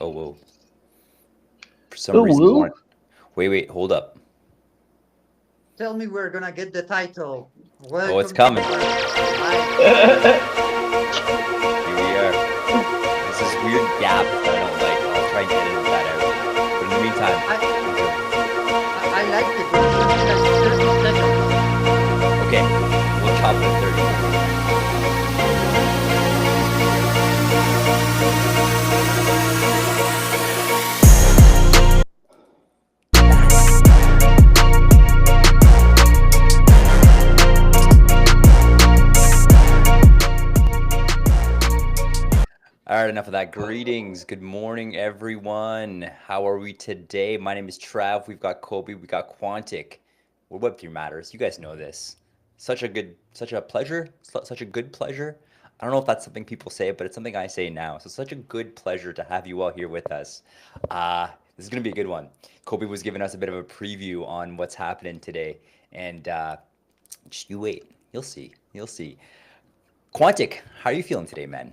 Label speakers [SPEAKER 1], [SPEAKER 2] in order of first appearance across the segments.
[SPEAKER 1] Oh, whoa. For some
[SPEAKER 2] Ooh,
[SPEAKER 1] reason,
[SPEAKER 2] woo.
[SPEAKER 1] Warren. Wait, hold up.
[SPEAKER 3] Tell me we're gonna get the title.
[SPEAKER 1] Oh, it's
[SPEAKER 3] Welcome to
[SPEAKER 1] coming.
[SPEAKER 3] our live
[SPEAKER 2] Yeah,
[SPEAKER 3] podcast.
[SPEAKER 1] Here we are. There's this weird gap that I don't like. I'll try and edit that out. But in the meantime,
[SPEAKER 3] I
[SPEAKER 1] enjoy.
[SPEAKER 3] I like it, but give me like 30 seconds.
[SPEAKER 1] Okay, we'll chop it at 30. All right, enough of that. Greetings. Good morning, everyone. How are we today? My name is Trav. We've got Kobe. We got Quantic. We're Web3 Matters. You guys know this. Such a pleasure. Such a good pleasure. I don't know if that's something people say, but it's something I say now. So such a good pleasure to have you all here with us. This is gonna be a good one. Kobe was giving us a bit of a preview on what's happening today, and just you wait. You'll see. You'll see. Quantic, how are you feeling today, man?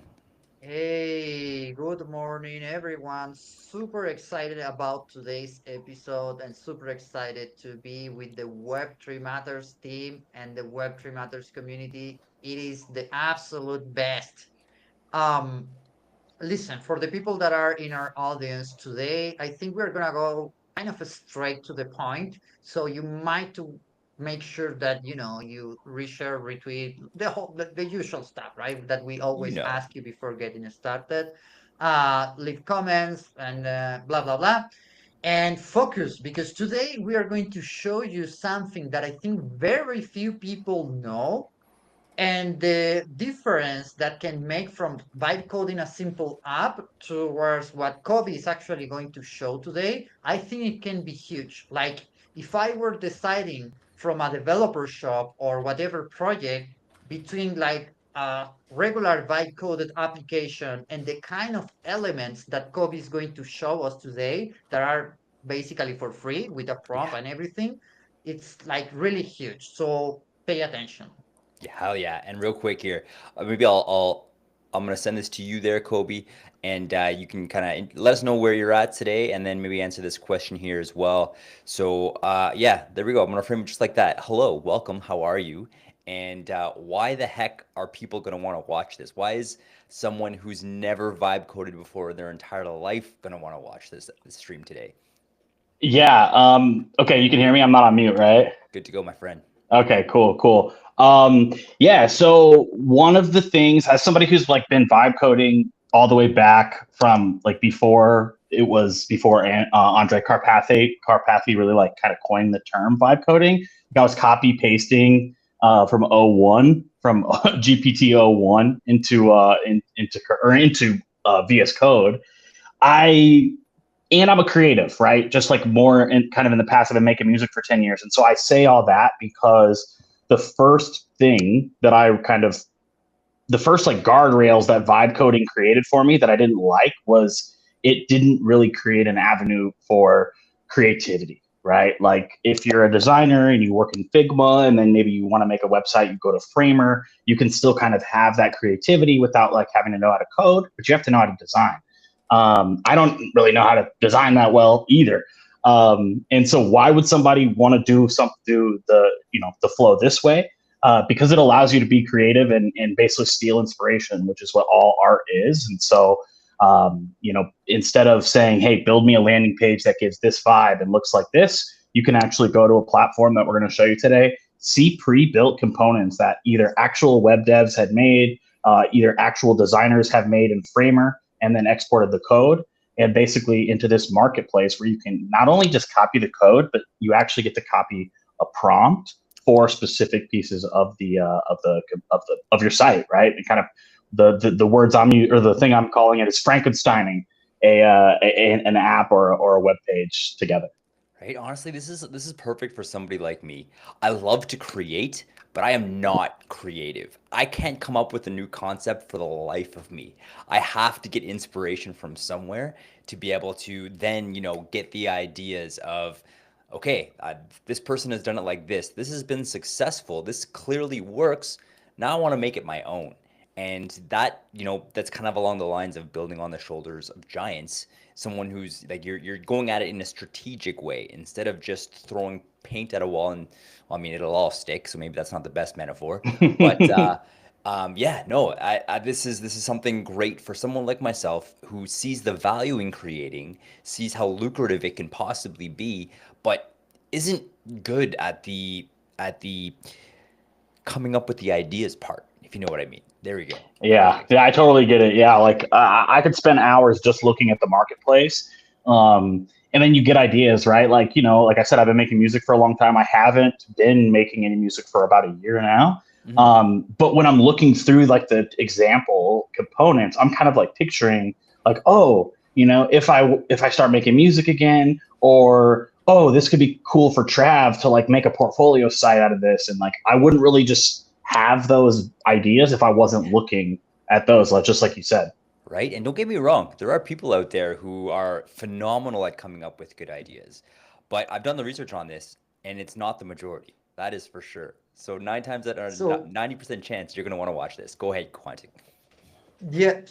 [SPEAKER 3] Hey, good morning, everyone. Super excited about today's episode and super excited to be with the Web3 Matters team and the Web3 Matters community. It is the absolute best. Um, Listen, for the people that are in our audience today, I think we're gonna go kind of straight to the point. So you might to make sure that you reshare, retweet the usual stuff, right? That we
[SPEAKER 1] You
[SPEAKER 3] always
[SPEAKER 1] know.
[SPEAKER 3] ask you before getting started. Leave comments and blah blah blah. And focus because today we are going to show you something that I think very few people know and the difference that can make from vibe coding a simple app towards what Kobe is actually going to show today, I think it can be huge. Like if I were deciding from a developer shop or whatever project between like a regular vibe coded application and the kind of elements that Kobe is going to show us today that are basically for free with a prompt
[SPEAKER 1] Yeah.
[SPEAKER 3] and everything, it's like really huge. So pay attention.
[SPEAKER 1] Yeah, hell yeah. And real quick here, maybe I'm gonna send this to you there, Kobe, and you can kind of let us know where you're at today, and then maybe answer this question here as well. So yeah, there we go. I'm gonna frame it just like that. Hello, welcome. How are you? And why the heck are people gonna want to watch this? Why is someone who's never vibe coded before their entire life gonna want to watch this stream today?
[SPEAKER 2] okay, you can hear me. I'm not on mute, right?
[SPEAKER 1] Good to go, my friend.
[SPEAKER 2] Okay, cool. Yeah, so one of the things, as somebody who's like been vibe coding all the way back from like before Andre Carpathy really like kind of coined the term vibe coding. Like, I was copy pasting from '01 from GPT-01 into VS Code. I and I'm a creative, right? Just like more in kind of in the past, I've been making music for 10 years. And so I say all that because the first thing that I kind of, the first like guardrails that vibe coding created for me that I didn't like was it didn't really create an avenue for creativity, right? Like if you're a designer and you work in Figma and then maybe you want to make a website, you go to Framer, you can still kind of have that creativity without like having to know how to code, but you have to know how to design. I don't really know how to design that well either. And so why would somebody want to do the flow this way? Because it allows you to be creative and basically steal inspiration, which is what all art is. And so, instead of saying, hey, build me a landing page that gives this vibe and looks like this, you can actually go to a platform that we're going to show you today, see pre-built components that either actual web devs had made, either actual designers have made in Framer, and then exported the code and basically into this marketplace where you can not only just copy the code, but you actually get to copy a prompt for specific pieces of your site, right? And kind of the words or the thing I'm calling it is Frankensteining an app or a web page together.
[SPEAKER 1] Right? Honestly, this is perfect for somebody like me. I love to create, but I am not creative. I can't come up with a new concept for the life of me. I have to get inspiration from somewhere to be able to then, get the ideas of, okay, this person has done it like this. This has been successful. This clearly works. Now I want to make it my own. And that, that's kind of along the lines of building on the shoulders of giants, someone who's like you're going at it in a strategic way instead of just throwing paint at a wall and well, I mean it'll all stick, so maybe that's not the best metaphor. But yeah, no, this is something great for someone like myself who sees the value in creating, sees how lucrative it can possibly be, but isn't good at the coming up with the ideas part, if you know what I mean. There we go.
[SPEAKER 2] Yeah,
[SPEAKER 1] Perfect.
[SPEAKER 2] yeah, I totally get it. Yeah, like I could spend hours just looking at the marketplace, and then you get ideas, right? Like like I said, I've been making music for a long time. I haven't been making any music for about a year now.
[SPEAKER 1] Hmm.
[SPEAKER 2] But when I'm looking through like the example components, I'm kind of like picturing like, oh, if I start making music again, or oh, this could be cool for Trav to like make a portfolio site out of this, and like I wouldn't really just have those ideas if I wasn't looking at those, like just like you said.
[SPEAKER 1] Right? And don't get me wrong, there are people out there who are phenomenal at coming up with good ideas. But I've done the research on this, and it's not the majority. That is for sure. So nine times out of
[SPEAKER 3] So
[SPEAKER 1] 90% chance you're going to want to watch this. Go ahead, Quantic.
[SPEAKER 3] yeah,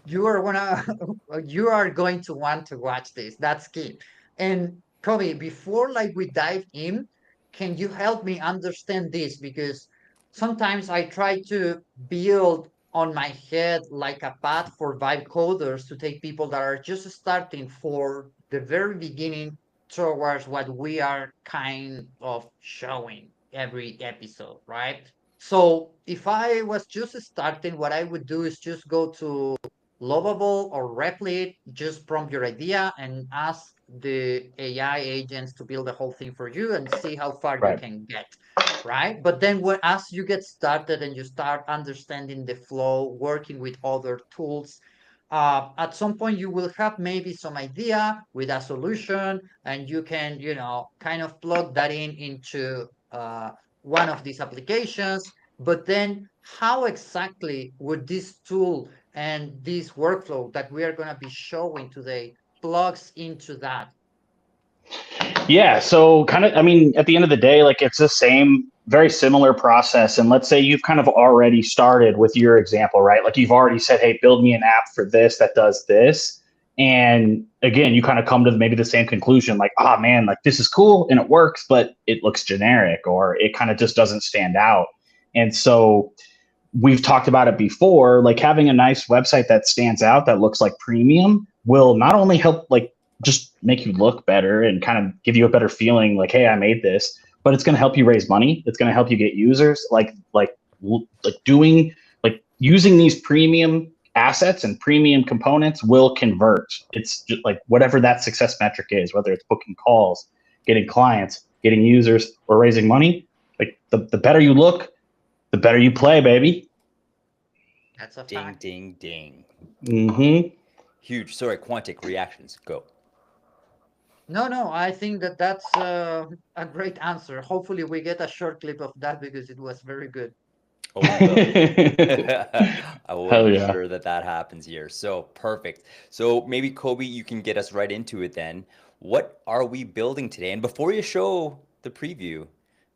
[SPEAKER 3] you are going to want to watch this. That's key. And Kobe, before like we dive in, can you help me understand this? Because sometimes I try to build on my head like a path for vibe coders to take people that are just starting for the very beginning towards what we are kind of showing every episode, right? So if I was just starting, what I would do is just go to Lovable or Replit, just prompt your idea and ask the AI agents to build the whole thing for you and see how far you
[SPEAKER 2] Right.
[SPEAKER 3] can get, right? But then as you get started and you start understanding the flow, working with other tools, at some point you will have maybe some idea with a solution, and you can, kind of plug that into one of these applications. But then how exactly would this tool and this workflow that we are going to be showing today plugs into that?
[SPEAKER 2] Yeah, so kind of, I mean, at the end of the day, like it's the same, very similar process. And let's say you've kind of already started with your example, right? Like you've already said, hey, build me an app for this that does this. And again, you kind of come to maybe the same conclusion, like, ah, man, like this is cool and it works, but it looks generic or it kind of just doesn't stand out. And so we've talked about it before, like having a nice website that stands out, that looks like premium, will not only help like just make you look better and kind of give you a better feeling like, hey, I made this, but it's going to help you raise money. It's going to help you get users, like doing, like using these premium assets and premium components will convert. It's just like whatever that success metric is, whether it's booking calls, getting clients, getting users, or raising money. Like the better you look, the better you play, baby.
[SPEAKER 3] That's a
[SPEAKER 1] Ding,
[SPEAKER 3] fact.
[SPEAKER 1] ding, ding.
[SPEAKER 2] Mm-hmm.
[SPEAKER 1] Huge. Sorry, Quantic reactions. Go.
[SPEAKER 3] No, no, I think that that's a great answer. Hopefully, we get a short clip of that because it was very good.
[SPEAKER 1] Oh, we will. I will
[SPEAKER 2] Hell yeah.
[SPEAKER 1] ensure that that happens here. So perfect. So maybe Kobe, you can get us right into it then. What are we building today? And before you show the preview,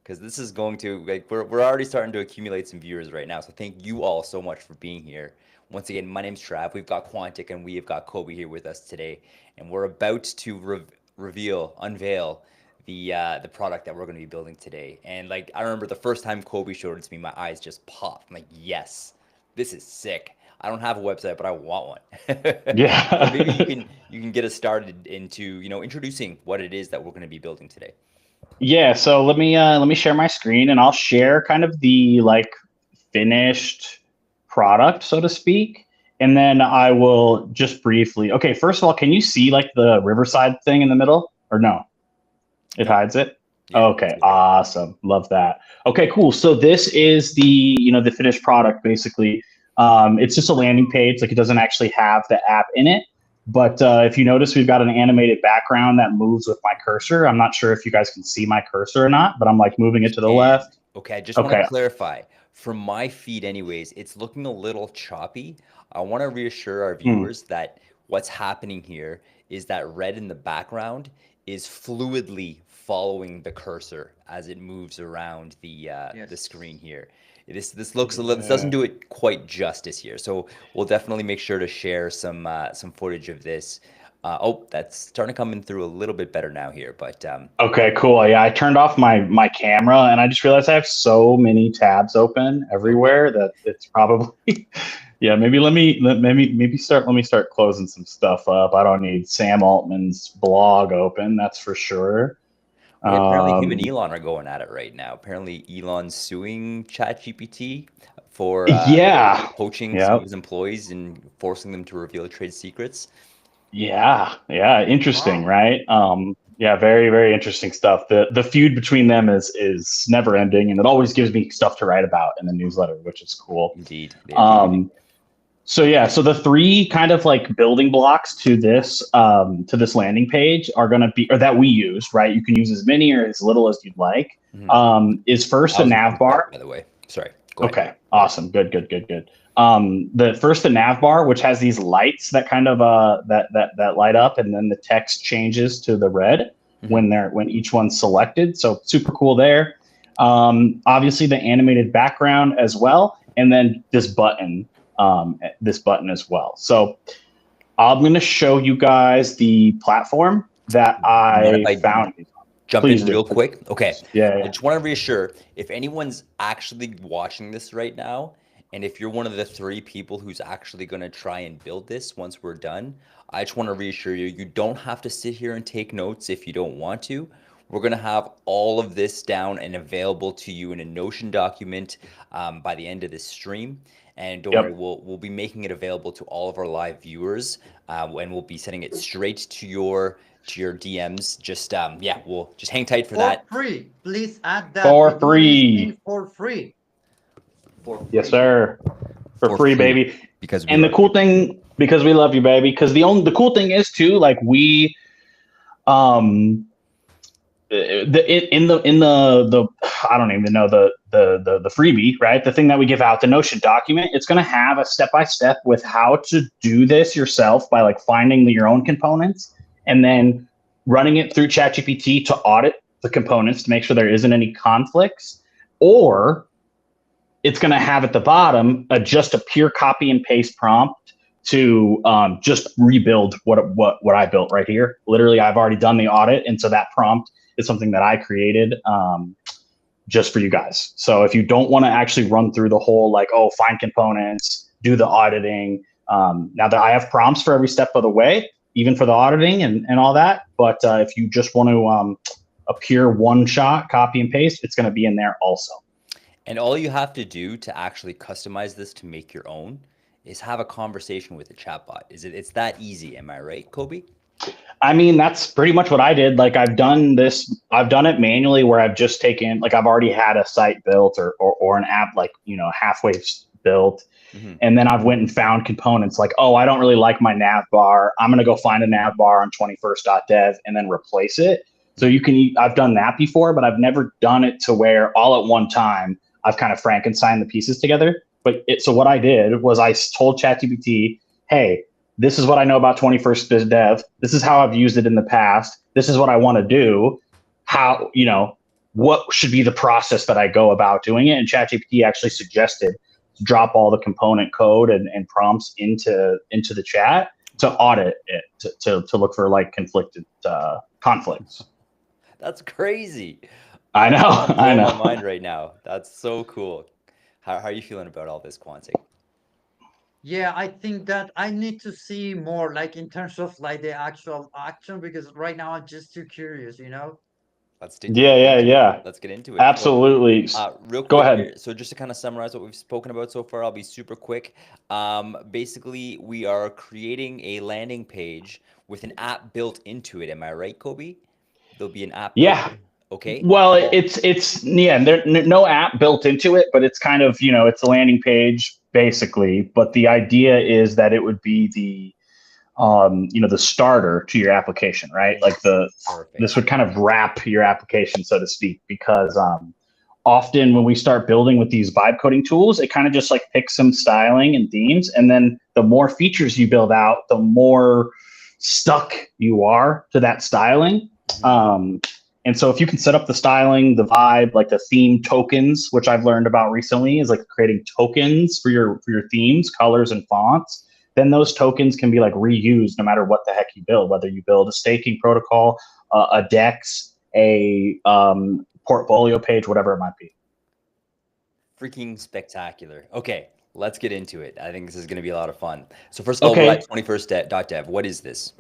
[SPEAKER 1] because this is going to like we're already starting to accumulate some viewers right now. So thank you all so much for being here. Once again, my name's Trav. We've got Quantic and we have got Kobe here with us today, and we're about to unveil the product that we're going to be building today. And like I remember the first time Kobe showed it to me, my eyes just popped. I'm like, yes, this is sick. I don't have a website, but I want one. So maybe you
[SPEAKER 2] Yeah.
[SPEAKER 1] can you can get us started into introducing what it is that we're going to be building today.
[SPEAKER 2] Yeah, so let me share my screen and I'll share kind of the like finished product, so to speak. And then I will just briefly. Okay, first of all, can you see like the Riverside thing in the middle or no? It
[SPEAKER 1] Yep.
[SPEAKER 2] hides it.
[SPEAKER 1] Yeah. Let's
[SPEAKER 2] Okay,
[SPEAKER 1] go ahead.
[SPEAKER 2] awesome. Love that. Okay, cool. So this is the finished product basically. It's just a landing page. Like it doesn't actually have the app in it. But if you notice, we've got an animated background that moves with my cursor. I'm not sure if you guys can see my cursor or not, but I'm like moving
[SPEAKER 1] We
[SPEAKER 2] it to the
[SPEAKER 1] can.
[SPEAKER 2] left.
[SPEAKER 1] Okay, I just want to
[SPEAKER 2] Okay.
[SPEAKER 1] clarify. From my feed, anyways, it's looking a little choppy. I want to reassure our
[SPEAKER 2] Hmm.
[SPEAKER 1] viewers that what's happening here is that red in the background is fluidly following the cursor as it moves around the
[SPEAKER 3] Yes.
[SPEAKER 1] screen here. This looks a little, this doesn't do it quite justice here. So we'll definitely make sure to share some footage of this. Oh, that's starting to come in through a little bit better now here, but
[SPEAKER 2] Okay, cool. Yeah, I turned off my camera and I just realized I have so many tabs open
[SPEAKER 1] okay.
[SPEAKER 2] everywhere that it's probably yeah, let me start closing some stuff up. I don't need Sam Altman's blog open, that's for sure.
[SPEAKER 1] Well, yeah, apparently him and
[SPEAKER 2] Um,
[SPEAKER 1] Elon are going at it right now. Apparently Elon's suing ChatGPT for
[SPEAKER 2] yeah.
[SPEAKER 1] poaching some of
[SPEAKER 2] Yep.
[SPEAKER 1] his employees and forcing them to reveal trade secrets.
[SPEAKER 2] Yeah, interesting,
[SPEAKER 3] Wow.
[SPEAKER 2] right? Yeah, very, very interesting stuff. The feud between them is never ending, and it always gives me stuff to write about in the newsletter, which is cool.
[SPEAKER 1] Indeed, they are.
[SPEAKER 2] Um, so yeah, so the three kind of like building blocks to this landing page are going to be, or that we use, right? You can use as many or as little as you'd like.
[SPEAKER 1] Mhm.
[SPEAKER 2] Is first
[SPEAKER 1] I
[SPEAKER 2] the
[SPEAKER 1] was
[SPEAKER 2] nav
[SPEAKER 1] looking for that,
[SPEAKER 2] bar.
[SPEAKER 1] by the way. Sorry, go ahead.
[SPEAKER 2] Okay, awesome, good. The nav bar, which has these lights that kind of that light up, and then the text changes to the red
[SPEAKER 1] Hmm.
[SPEAKER 2] when each one's selected. So super cool there. Obviously the animated background as well, and then this button as well. So I'm going to show you guys the platform that
[SPEAKER 1] Mind if
[SPEAKER 2] I
[SPEAKER 1] I
[SPEAKER 2] found.
[SPEAKER 1] jump in
[SPEAKER 2] Please do.
[SPEAKER 1] real quick? Okay. I
[SPEAKER 2] Yeah.
[SPEAKER 1] just want to reassure if anyone's actually watching this right now, and if you're one of the three people who's actually going to try and build this once we're done, I just want to reassure you, you don't have to sit here and take notes if you don't want to. We're going to have all of this down and available to you in a Notion document by the end of this stream. And don't worry,
[SPEAKER 2] Yep.
[SPEAKER 1] we'll be making it available to all of our live viewers, and we'll be sending it straight to your DMs. Just yeah, we'll just hang tight for
[SPEAKER 3] For
[SPEAKER 1] that.
[SPEAKER 3] free. Please add that. We
[SPEAKER 2] For
[SPEAKER 3] do this
[SPEAKER 2] free.
[SPEAKER 3] thing for free.
[SPEAKER 1] For
[SPEAKER 2] Yes,
[SPEAKER 1] free.
[SPEAKER 2] sir. For
[SPEAKER 1] For
[SPEAKER 2] free,
[SPEAKER 1] free
[SPEAKER 2] baby.
[SPEAKER 1] because we
[SPEAKER 2] And the
[SPEAKER 1] love
[SPEAKER 2] cool
[SPEAKER 1] you.
[SPEAKER 2] thing, because we love you, baby, because the cool thing is too, like we um in the I don't even know the freebie, right? The thing that we give out, the Notion document, it's going to have a step by step with how to do this yourself by like finding your own components and then running it through ChatGPT to audit the components to make sure there isn't any conflicts, or it's going to have at the bottom just a pure copy and paste prompt to just rebuild what I built right here. Literally, I've already done the audit, and so that prompt is something that I created just for you guys. So if you don't want to actually run through the whole like, oh, find components, do the auditing. Now that I have prompts for every step of the way, even for the auditing and all that. But if you just want to a pure one shot copy and paste, it's going to be in there also.
[SPEAKER 1] And all you have to do to actually customize this to make your own is have a conversation with the chatbot. It's that easy, am I right, Kobe?
[SPEAKER 2] I mean, that's pretty much what I did. Like I've done it manually where I've just taken, like I've already had a site built or an app, like, halfway built.
[SPEAKER 1] Hmm.
[SPEAKER 2] And then I've went and found components like, oh, I don't really like my nav bar. I'm going to go find a nav bar on 21st.dev and then replace it. So I've done that before, but I've never done it to where all at one time I've kind of Frankenstein the pieces together. So what I did was I told ChatGPT, hey, this is what I know about 21st.dev. This is how I've used it in the past. This is what I want to do. How, what should be the process that I go about doing it? And ChatGPT actually suggested to drop all the component code and prompts into the chat to audit it, to look for like conflicts.
[SPEAKER 1] That's crazy.
[SPEAKER 2] I know,
[SPEAKER 1] I'm
[SPEAKER 2] I
[SPEAKER 1] blowing my
[SPEAKER 2] know.
[SPEAKER 1] mind right now. That's so cool. How are you feeling about all this, Quantic?
[SPEAKER 3] Yeah, I think that I need to see more, like in terms of like the actual action, because right now I'm just too curious.
[SPEAKER 2] Yeah,
[SPEAKER 1] Get
[SPEAKER 2] yeah,
[SPEAKER 1] into it.
[SPEAKER 2] yeah.
[SPEAKER 1] Let's get into it. So,
[SPEAKER 2] Absolutely.
[SPEAKER 1] real
[SPEAKER 2] Go
[SPEAKER 1] quick
[SPEAKER 2] ahead.
[SPEAKER 1] here. So, just to kind of summarize what we've spoken about so far, I'll be super quick. Basically, we are creating a landing page with an app built into it. Am I right, Kobe? There'll be an app built
[SPEAKER 2] Yeah.
[SPEAKER 1] in. Okay.
[SPEAKER 2] Well, it's yeah, there no app built into it, but it's kind of, it's a landing page basically. But the idea is that it would be the starter to your application, right? Like this
[SPEAKER 1] Perfect.
[SPEAKER 2] would kind of wrap your application, so to speak, because often when we start building with these vibe coding tools, it kind of just like picks some styling and themes, and then the more features you build out, the more stuck you are to that styling.
[SPEAKER 1] Mhm.
[SPEAKER 2] Um, And so if you can set up the styling, the vibe, like the theme tokens, which I've learned about recently, is like creating tokens for your themes, colors, and fonts. Then those tokens can be like reused no matter what the heck you build, whether you build a staking protocol, a DEX, a portfolio page, whatever it might be.
[SPEAKER 1] Freaking spectacular. Okay, let's get into it. I think this is going to be a lot of fun. So first of all, we're
[SPEAKER 2] Okay.
[SPEAKER 1] at 21st.dev. What is this?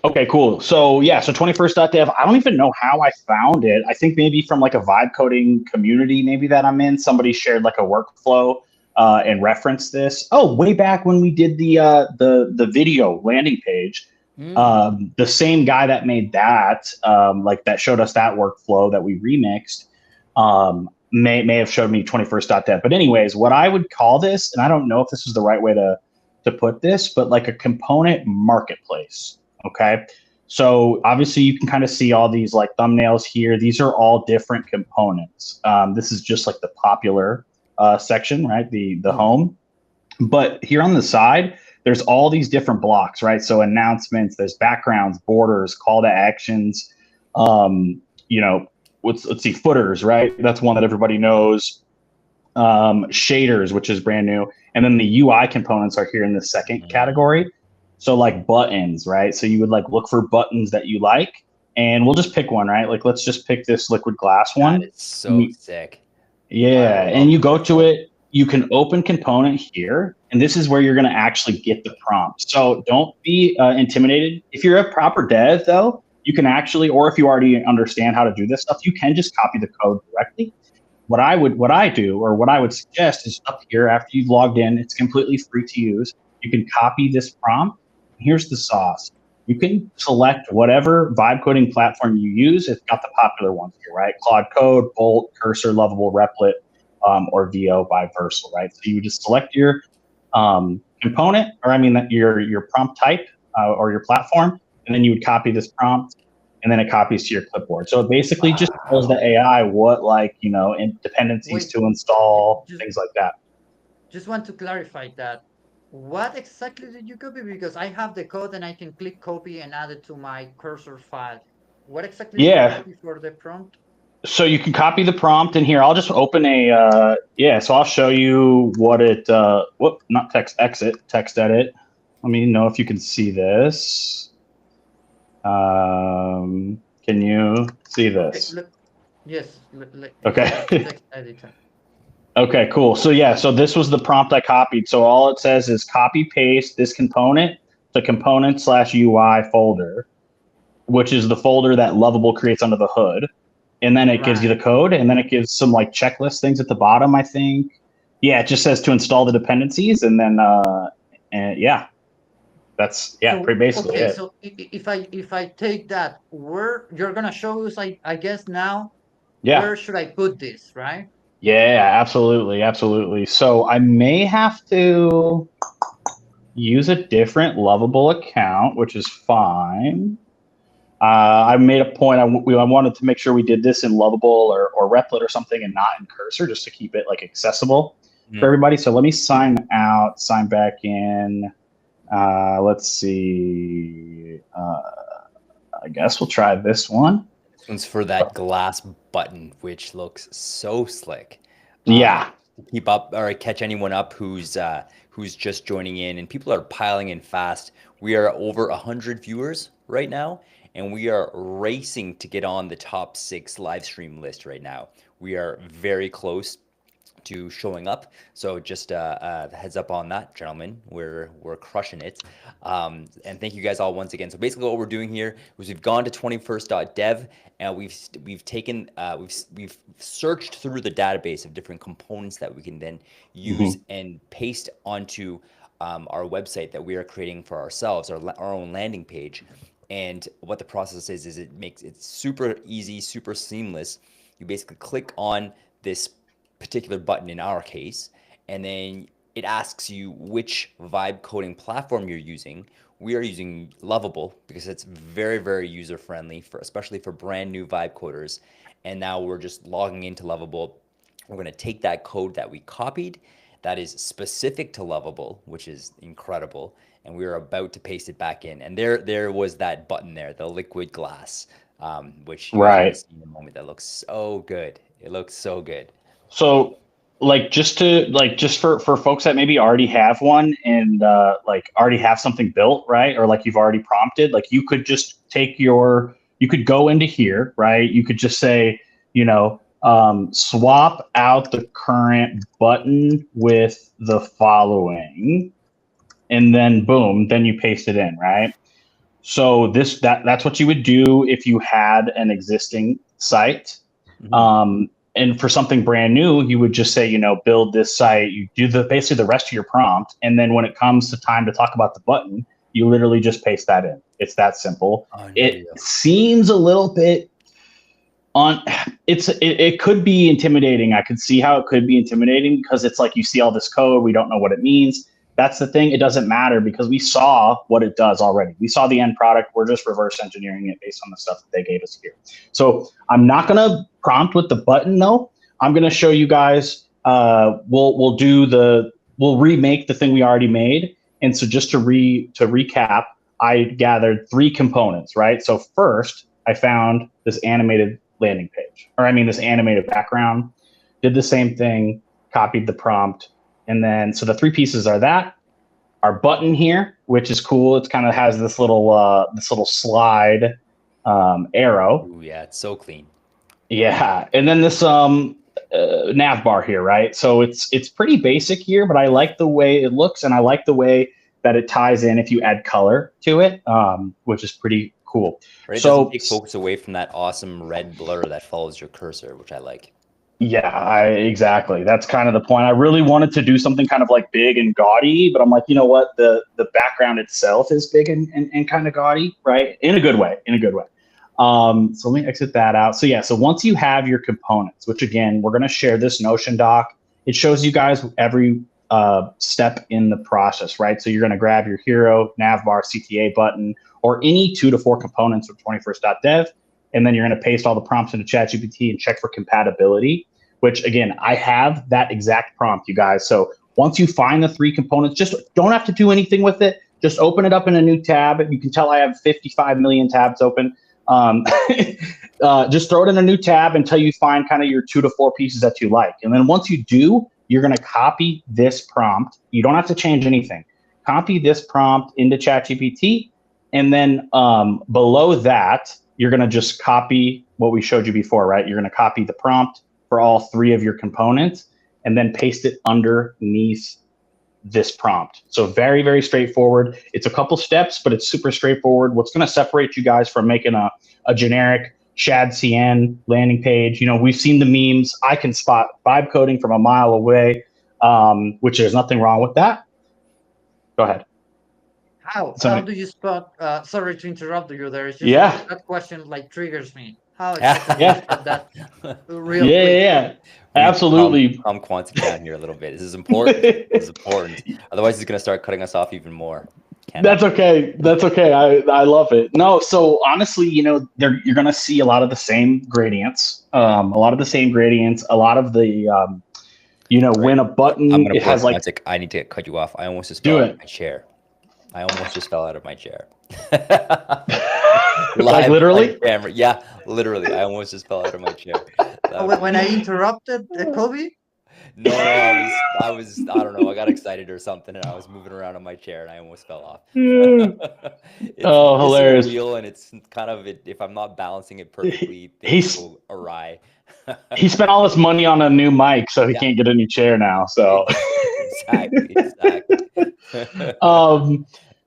[SPEAKER 2] Okay, cool. So yeah, so 21st.dev, I don't even know how I found it. I think maybe from like a vibe coding community, maybe that I'm in. Somebody shared like a workflow and referenced this. Oh, way back when we did the video landing page. The same guy that made that, like that showed us that workflow that we remixed, may have showed me 21st.dev. But anyways, what I would call this, and I don't know if this is the right way to put this, but like a component marketplace. Okay. So obviously you can kind of see all these like thumbnails here. These are all different components. This is just like the popular section, right? The home. But here on the side, there's all these different blocks, right? So announcements, there's backgrounds, borders, call to actions, you know, let's see, footers, right? That's one that everybody knows. Shaders, which is brand new. And then the UI components are here in the second category. So like buttons, right? So you would like look for buttons that you like, and we'll just pick one, right? Like let's just pick this liquid glass one.
[SPEAKER 1] That is so sick.
[SPEAKER 2] Yeah, and you go to it, you can open component here, and this is where you're going to actually get the prompt. So don't be intimidated. If you're a proper dev, though, you can actually, or if you already understand how to do this stuff, you can just copy the code directly. What I would suggest is up here after you've logged in, it's completely free to use. You can copy this prompt. Here's the sauce. You can select whatever vibe coding platform you use. It's got the popular ones here, right? Claude Code, Bolt, Cursor, Lovable, Replit, or VO by Versal, right? So you just select your component, or I mean your prompt type or your platform, and then you would copy this prompt, and then it copies to your clipboard. So it basically just tells the AI what, like, dependencies to install, things like that.
[SPEAKER 3] Just want to clarify that. What exactly did you copy? Because I have the code and I can click copy and add it to my cursor file. What exactly did you copy for the prompt?
[SPEAKER 2] So you can copy the prompt in here. I'll just open so I'll show you what it, not text edit. Let me know if you can see this. Can you see this?
[SPEAKER 3] Okay, yes.
[SPEAKER 2] Okay.
[SPEAKER 3] Text editor.
[SPEAKER 2] Okay, cool. So yeah, so this was the prompt I copied. So all it says is copy paste this component to component/UI folder, which is the folder that Lovable creates under the hood. And then it gives you the code, and then it gives some like checklist things at the bottom, I think. Yeah, it just says to install the dependencies, and then yeah. That's
[SPEAKER 3] So,
[SPEAKER 2] pretty basically it.
[SPEAKER 3] So if I take that, where you're gonna show us, I guess now,
[SPEAKER 2] Yeah.
[SPEAKER 3] where should I put this, right?
[SPEAKER 2] Yeah, absolutely. So I may have to use a different Lovable account, which is fine. I made a point. I wanted to make sure we did this in Lovable or Replit or something, and not in Cursor, just to keep it like accessible for everybody. So let me sign out, sign back in. Let's see. I guess we'll try this one.
[SPEAKER 1] This one's for that glass button, which looks so slick.
[SPEAKER 2] Yeah.
[SPEAKER 1] Keep up or catch anyone up who's just joining in, and people are piling in fast. We are over 100 viewers right now, and we are racing to get on the top 6 live stream list right now. We are very close to showing up. So just heads up on that, gentlemen. We're crushing it. And thank you guys all once again. So basically what we're doing here is we've gone to 21st.dev, and we've taken we've searched through the database of different components that we can then use and paste onto our website that we are creating for ourselves, our own landing page. And what the process is it's super easy, super seamless. You basically click on this particular button in our case, and then it asks you which vibe coding platform you're using. We are using Lovable because it's very, very user friendly, especially for brand new vibe coders. And now we're just logging into Lovable. We're going to take that code that we copied that is specific to Lovable, which is incredible, and we are about to paste it back in. And there was that button there, the liquid glass. which you guys are going to
[SPEAKER 2] Right.
[SPEAKER 1] see in a moment. That looks so good. It looks so good.
[SPEAKER 2] So like just for folks that maybe already have one and like already have something built, right? Or like you've already prompted, like you could just you could go into here, right? You could just say, swap out the current button with the following, and then boom, then you paste it in, right? So that's what you would do if you had an existing site.
[SPEAKER 1] Mhm.
[SPEAKER 2] And for something brand new, you would just say, build this site. You do basically the rest of your prompt, and then when it comes to time to talk about the button, you literally just paste that in. It's that simple. It
[SPEAKER 1] Unreal.
[SPEAKER 2] seems a little bit on it could be intimidating. I could see how it could be intimidating because it's like you see all this code, we don't know what it means. That's the thing. It doesn't matter because we saw what it does already. We saw the end product. We're just reverse engineering it based on the stuff that they gave us here. So I'm not going to prompt with the button though. I'm going to show you guys. We'll remake the thing we already made. And so just to recap, I gathered three components, right? So first, I found this animated landing page, or I mean, this animated background. Did the same thing, copied the prompt, and then so the three pieces are that our button here, which is cool. It kind of has this little slide arrow.
[SPEAKER 1] Ooh, yeah, it's so clean.
[SPEAKER 2] Yeah, and then this nav bar here, right? So it's pretty basic here, but I like the way it looks, and I like the way that it ties in if you add color to it, which is pretty cool.
[SPEAKER 1] Right? It doesn't
[SPEAKER 2] So
[SPEAKER 1] take focus away from that awesome red blur that follows your cursor, which I like.
[SPEAKER 2] yeah, exactly. That's kind of the point. I really wanted to do something kind of like big and gaudy, but I'm like, you know what? The background itself is big and kind of gaudy, right? In a good way, in a good way. So let me exit that out. So yeah, so once you have your components, which again, we're going to share this Notion doc. It shows you guys every step in the process, right? So you're going to grab your hero, navbar, CTA button, or any 2 to 4 components of 21st.dev. And then you're going to paste all the prompts into ChatGPT and check for compatibility, which again, I have that exact prompt, you guys. So once you find the three components, just don't have to do anything with it. Just open it up in a new tab. You can tell I have 55 million tabs open. Um, just throw it in a new tab until you find kind of your 2 to 4 pieces that you like. And then once you do, you're going to copy this prompt. You don't have to change anything. Copy this prompt into ChatGPT. And then below that, you're going to just copy what we showed you before, right? You're going to copy the prompt for all three of your components and then paste it underneath this prompt. So very, very straightforward. It's a couple steps, but it's super straightforward. What's going to separate you guys from making a generic Shad CN landing page? We've seen the memes. I can spot vibe coding from a mile away, which there's nothing wrong with that. Go ahead.
[SPEAKER 3] How do you spot? Sorry to interrupt you. There is just
[SPEAKER 2] Yeah.
[SPEAKER 3] that question like triggers me. How exactly do you
[SPEAKER 2] Yeah.
[SPEAKER 3] spot that real
[SPEAKER 2] Yeah.
[SPEAKER 3] quick?
[SPEAKER 2] Yeah.
[SPEAKER 1] We need to
[SPEAKER 2] Absolutely.
[SPEAKER 1] calm Quantic down here a little bit. This is important. This is important. Otherwise, he's gonna start cutting us off even more.
[SPEAKER 2] That's okay. That's okay. I love it. No, so honestly, you're going to see a lot of the same gradients. A lot of the same gradients. A lot of the,
[SPEAKER 1] Right.
[SPEAKER 2] when a
[SPEAKER 1] I'm
[SPEAKER 2] button
[SPEAKER 1] gonna
[SPEAKER 2] it
[SPEAKER 1] pour
[SPEAKER 2] has like
[SPEAKER 1] Quantic. I need to cut you off. I almost just fell
[SPEAKER 2] do
[SPEAKER 1] out of
[SPEAKER 2] it
[SPEAKER 1] my chair. I almost just fell out of my chair.
[SPEAKER 2] like
[SPEAKER 1] Live on
[SPEAKER 2] literally.
[SPEAKER 1] camera. Yeah, literally. I almost just fell out of my chair. That
[SPEAKER 3] Oh,
[SPEAKER 1] would
[SPEAKER 3] when
[SPEAKER 1] be
[SPEAKER 3] I interrupted Kobe.
[SPEAKER 1] no, no. I don't know. I got excited or something, and I was moving around on my chair, and I almost fell off. It's
[SPEAKER 2] Oh,
[SPEAKER 1] missing a
[SPEAKER 2] hilarious.
[SPEAKER 1] wheel, and it's kind of if I'm not balancing it perfectly, things
[SPEAKER 2] He's
[SPEAKER 1] go awry.
[SPEAKER 2] he spent all this money on a new mic, so he
[SPEAKER 1] Yeah,
[SPEAKER 2] can't get a new chair now. So
[SPEAKER 1] exactly, exactly.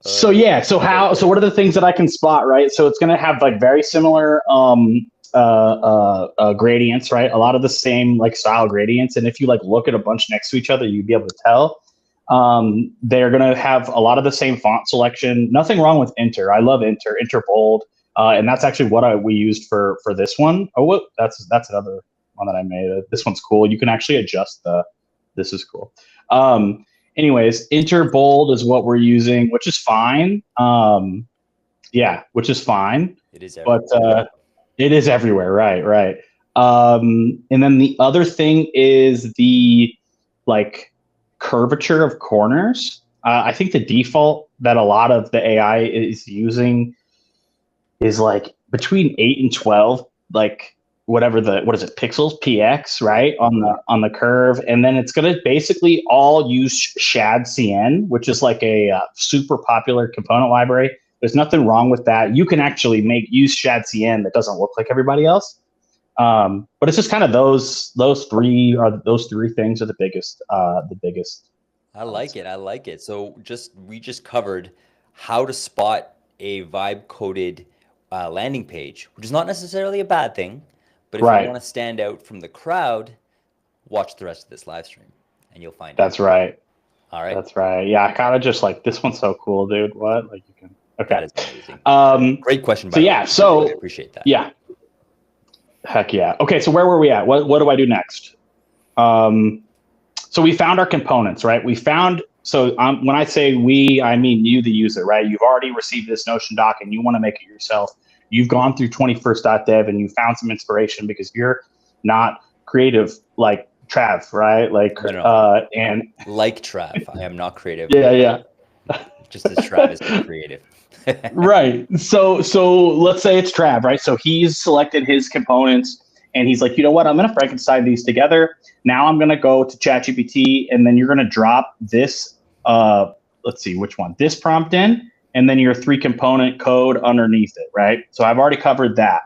[SPEAKER 2] so yeah,
[SPEAKER 1] So
[SPEAKER 2] so
[SPEAKER 1] good.
[SPEAKER 2] what are the things that I can spot, right? So it's going to have like very similar gradients, right? A lot of the same like style gradients, and if you like look at a bunch next to each other, you'd be able to tell. They're going to have a lot of the same font selection. Nothing wrong with Enter. I love Enter bold, and that's actually what we used for this one. Oh, whoop, that's another one that I made. This one's cool. You can actually adjust the. This is cool. Anyways, Enter bold is what we're using, which is fine. Yeah, which is fine,
[SPEAKER 1] It is
[SPEAKER 2] but
[SPEAKER 1] everywhere.
[SPEAKER 2] it is everywhere. Right, right. And then the other thing is the like curvature of corners. I think the default that a lot of the AI is using is like between 8 and 12, like whatever what is it, pixels, px, right, on the curve. And then it's going to basically all use shad cn, which is like a super popular component library. There's nothing wrong with that. You can actually use shad cn that doesn't look like everybody else. But it's just kind of those three things are the biggest
[SPEAKER 1] I like it. I like it. So we just covered how to spot a vibe coded landing page, which is not necessarily a bad thing, but if you
[SPEAKER 2] right.
[SPEAKER 1] want to stand out from the crowd, watch the rest of this live stream and you'll find out.
[SPEAKER 2] That's right.
[SPEAKER 1] All right.
[SPEAKER 2] That's right. Yeah, I kind of just like, this one's so cool, dude. What? Like, you can. Okay.
[SPEAKER 1] That is amazing. Great question. By the way.
[SPEAKER 2] Yeah. So
[SPEAKER 1] I appreciate that.
[SPEAKER 2] Yeah. Heck yeah. Okay. So where were we at? What do I do next? So we found our components, right? When I say we, I mean you, the user, right? You've already received this Notion doc and you want to make it yourself. You've gone through 21st.dev and you found some inspiration because you're not creative like Trav, right? Like,
[SPEAKER 1] no.
[SPEAKER 2] And
[SPEAKER 1] like Trav, I am not creative.
[SPEAKER 2] Yeah.
[SPEAKER 1] Just as Trav is creative.
[SPEAKER 2] Right. So let's say it's Trav, right? So he's selected his components and he's like, you know what? I'm going to Frankenstein these together. Now I'm going to go to ChatGPT and then you're going to drop this, let's see which one, this prompt in, and then your 3 component code underneath it, right? So I've already covered that.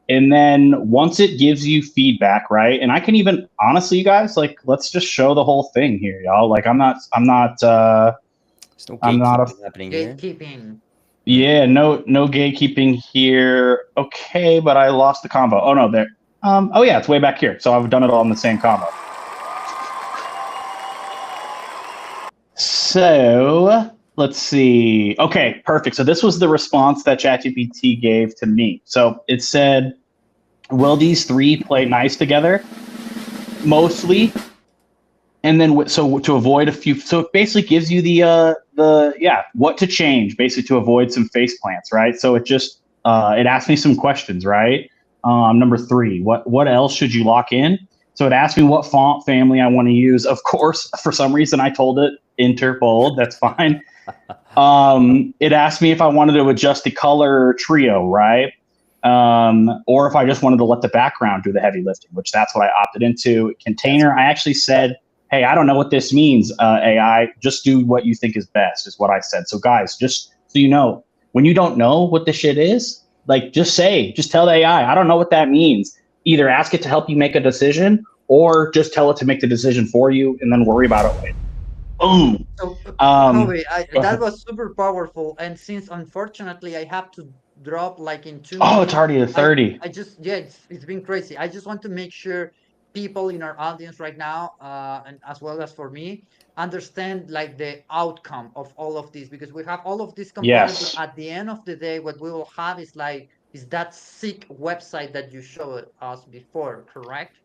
[SPEAKER 2] And then once it gives you feedback, right? And I can even, honestly, you guys, like, let's just show the whole thing here, y'all. Like, I'm not
[SPEAKER 1] There's no gatekeeping happening here.
[SPEAKER 3] Gatekeeping.
[SPEAKER 2] Yeah, no gatekeeping here. Okay, but I lost the combo. Oh no, there. Oh yeah, it's way back here. So I've done it all in the same combo. So let's see. Okay, perfect. So this was the response that ChatGPT gave to me. So it said, "Will these 3 play nice together?" Mostly. And then, so to avoid a few, so it basically gives you what to change, basically to avoid some face plants, right? So it just, it asked me some questions, right? Number 3, what else should you lock in? So it asked me what font family I want to use. Of course, for some reason, I told it enter bold. That's fine. It asked me if I wanted to adjust the color trio, right? Or if I just wanted to let the background do the heavy lifting, which that's what I opted into. Container, I actually said, hey, I don't know what this means, AI. Just do what you think is best, is what I said. So guys, just so you know, when you don't know what this shit is, like just tell the AI, I don't know what that means. Either ask it to help you make a decision or just tell it to make the decision for you and then worry about it later. Boom.
[SPEAKER 3] So, that was super powerful. And since unfortunately I have to drop like in 2 minutes.
[SPEAKER 2] Oh, it's already a 30.
[SPEAKER 3] I just, yeah, it's been crazy. I just want to make sure people in our audience right now, and as well as for me, understand like the outcome of all of this, because we have all of these components.
[SPEAKER 2] Yes.
[SPEAKER 3] But at the end of the day, what we will have is that sick website that you showed us before, correct?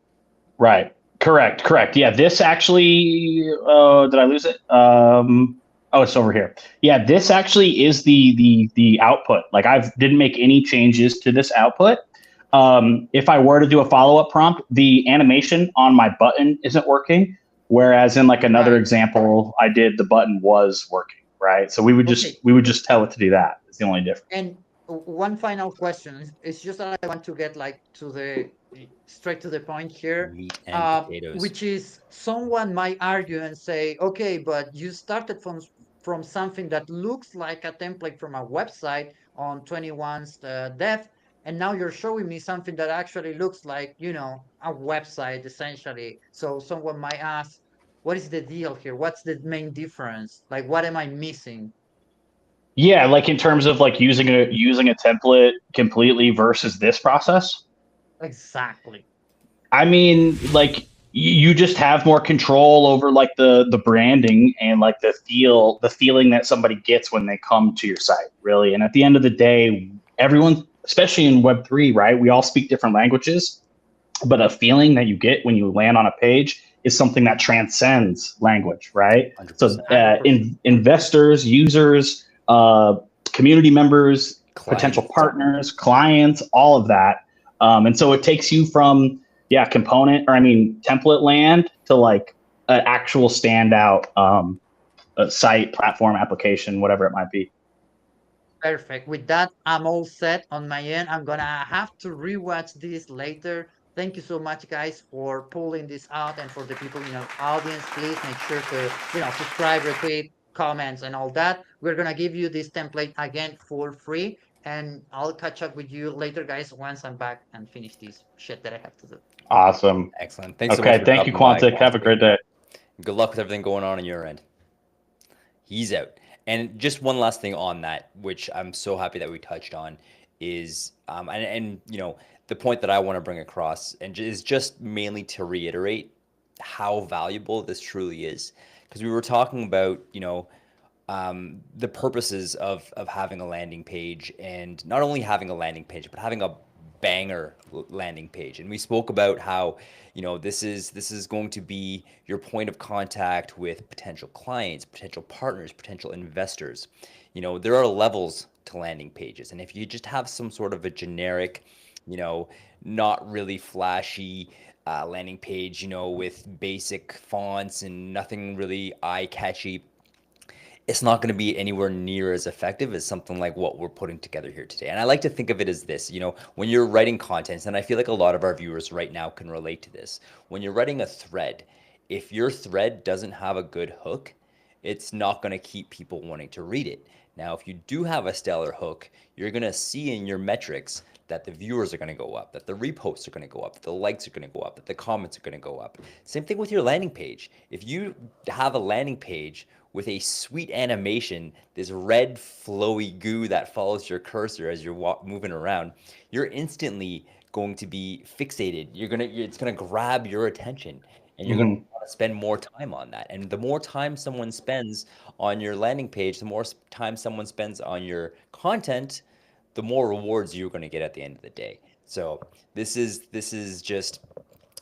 [SPEAKER 2] Right. Correct. Yeah, this actually, did I lose it? Oh, it's over here. Yeah, this actually is the output. Like I didn't make any changes to this output. If I were to do a follow-up prompt, the animation on my button isn't working. Whereas in like another example I did, the button was working, right? So we would just tell it to do that. It's the only difference.
[SPEAKER 3] And one final question. It's just that I want to get like straight to the point here,
[SPEAKER 1] Meat and potatoes.
[SPEAKER 3] which is someone might argue and say, okay, but you started from something that looks like a template from a website on 21st.dev, and now you're showing me something that actually looks like, a website essentially. So someone might ask, what is the deal here? What's the main difference? Like, what am I missing?
[SPEAKER 2] Yeah, like in terms of like using a template completely versus this process.
[SPEAKER 3] Exactly.
[SPEAKER 2] I mean, like you just have more control over like the branding and like the feeling that somebody gets when they come to your site, really. And at the end of the day, everyone, especially in Web3, right? We all speak different languages, but a feeling that you get when you land on a page is something that transcends language, right?
[SPEAKER 1] 100%.
[SPEAKER 2] So investors, users, community members, potential partners, clients, all of that. And so it takes you from template land to like an actual standout site, platform, application, whatever it might be.
[SPEAKER 3] Perfect. With that, I'm all set on my end. I'm gonna have to rewatch this later. Thank you so much, guys, for pulling this out, and for the people in our audience, please make sure to, subscribe, retweet, comments, and all that. We're gonna give you this template again for free, and I'll catch up with you later, guys, once I'm back and finish this shit that I have to do.
[SPEAKER 2] Awesome.
[SPEAKER 1] Excellent. Thanks so much
[SPEAKER 2] Okay.
[SPEAKER 1] for
[SPEAKER 2] Thank you,
[SPEAKER 1] dropping by,
[SPEAKER 2] Quantic. Have a
[SPEAKER 1] Quantic.
[SPEAKER 2] great day.
[SPEAKER 1] Good luck with everything going on your end. He's out. And just one last thing on that, which I'm so happy that we touched on, is and the point that I want to bring across and is just mainly to reiterate how valuable this truly is, because we were talking about the purposes of having a landing page, and not only having a landing page but having a banger landing page. And we spoke about how this is going to be your point of contact with potential clients, potential partners, potential investors. There are levels to landing pages, and if you just have some sort of a generic, you know not really flashy landing page, with basic fonts and nothing really eye catchy, it's not going to be anywhere near as effective as something like what we're putting together here today. And I like to think of it as this, when you're writing content, and I feel like a lot of our viewers right now can relate to this. When you're writing a thread, if your thread doesn't have a good hook, it's not going to keep people wanting to read it. Now, if you do have a stellar hook, you're going to see in your metrics that the viewers are going to go up, that the reposts are going to go up, that the likes are going to go up, that the comments are going to go up. Same thing with your landing page. If you have a landing page with a sweet animation, this red flowy goo that follows your cursor as you're moving around, you're instantly going to be fixated. It's gonna grab your attention, and you're gonna
[SPEAKER 2] Hmm.
[SPEAKER 1] want to spend more time on that. And the more time someone spends on your landing page, the more time someone spends on your content, the more rewards you're going to get at the end of the day. So this is just,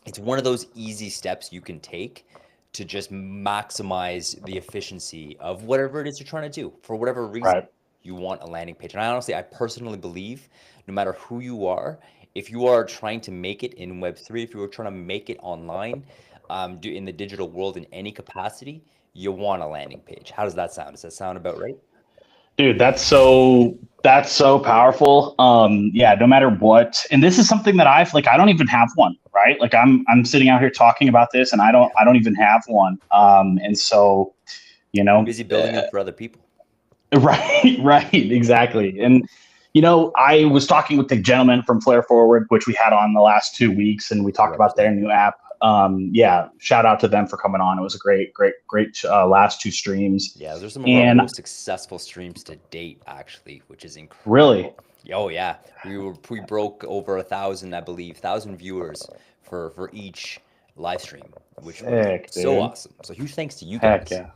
[SPEAKER 1] it's one of those easy steps you can take to just maximize the efficiency of whatever it is you're trying to do for whatever reason
[SPEAKER 2] Right.
[SPEAKER 1] you want a landing page. And I personally believe, no matter who you are, if you are trying to make it in Web3, if you are trying to make it online, in the digital world in any capacity, you want a landing page. How does that sound? Does that sound about right?
[SPEAKER 2] Dude, that's so powerful. Yeah, no matter what. And this is something that I don't even have one, right? Like I'm sitting out here talking about this and I don't even have one. And so, you
[SPEAKER 1] Too
[SPEAKER 2] know,
[SPEAKER 1] busy building them for other people.
[SPEAKER 2] right, right, exactly. And I was talking with the gentleman from Flare Forward, which we had on the last 2 weeks, and we talked about their
[SPEAKER 1] Represent.
[SPEAKER 2] new app. Yeah, shout out to them for coming on. It was a great, great, great last two streams.
[SPEAKER 1] Yeah, those are some of our
[SPEAKER 2] And
[SPEAKER 1] most successful streams to date, actually, which is
[SPEAKER 2] really,
[SPEAKER 1] incredible. Oh yeah, we broke over 1,000, I believe, 1,000 viewers for each live stream, which was
[SPEAKER 2] sick,
[SPEAKER 1] so
[SPEAKER 2] dude.
[SPEAKER 1] awesome. So huge thanks to you
[SPEAKER 2] Heck
[SPEAKER 1] guys.
[SPEAKER 2] yeah.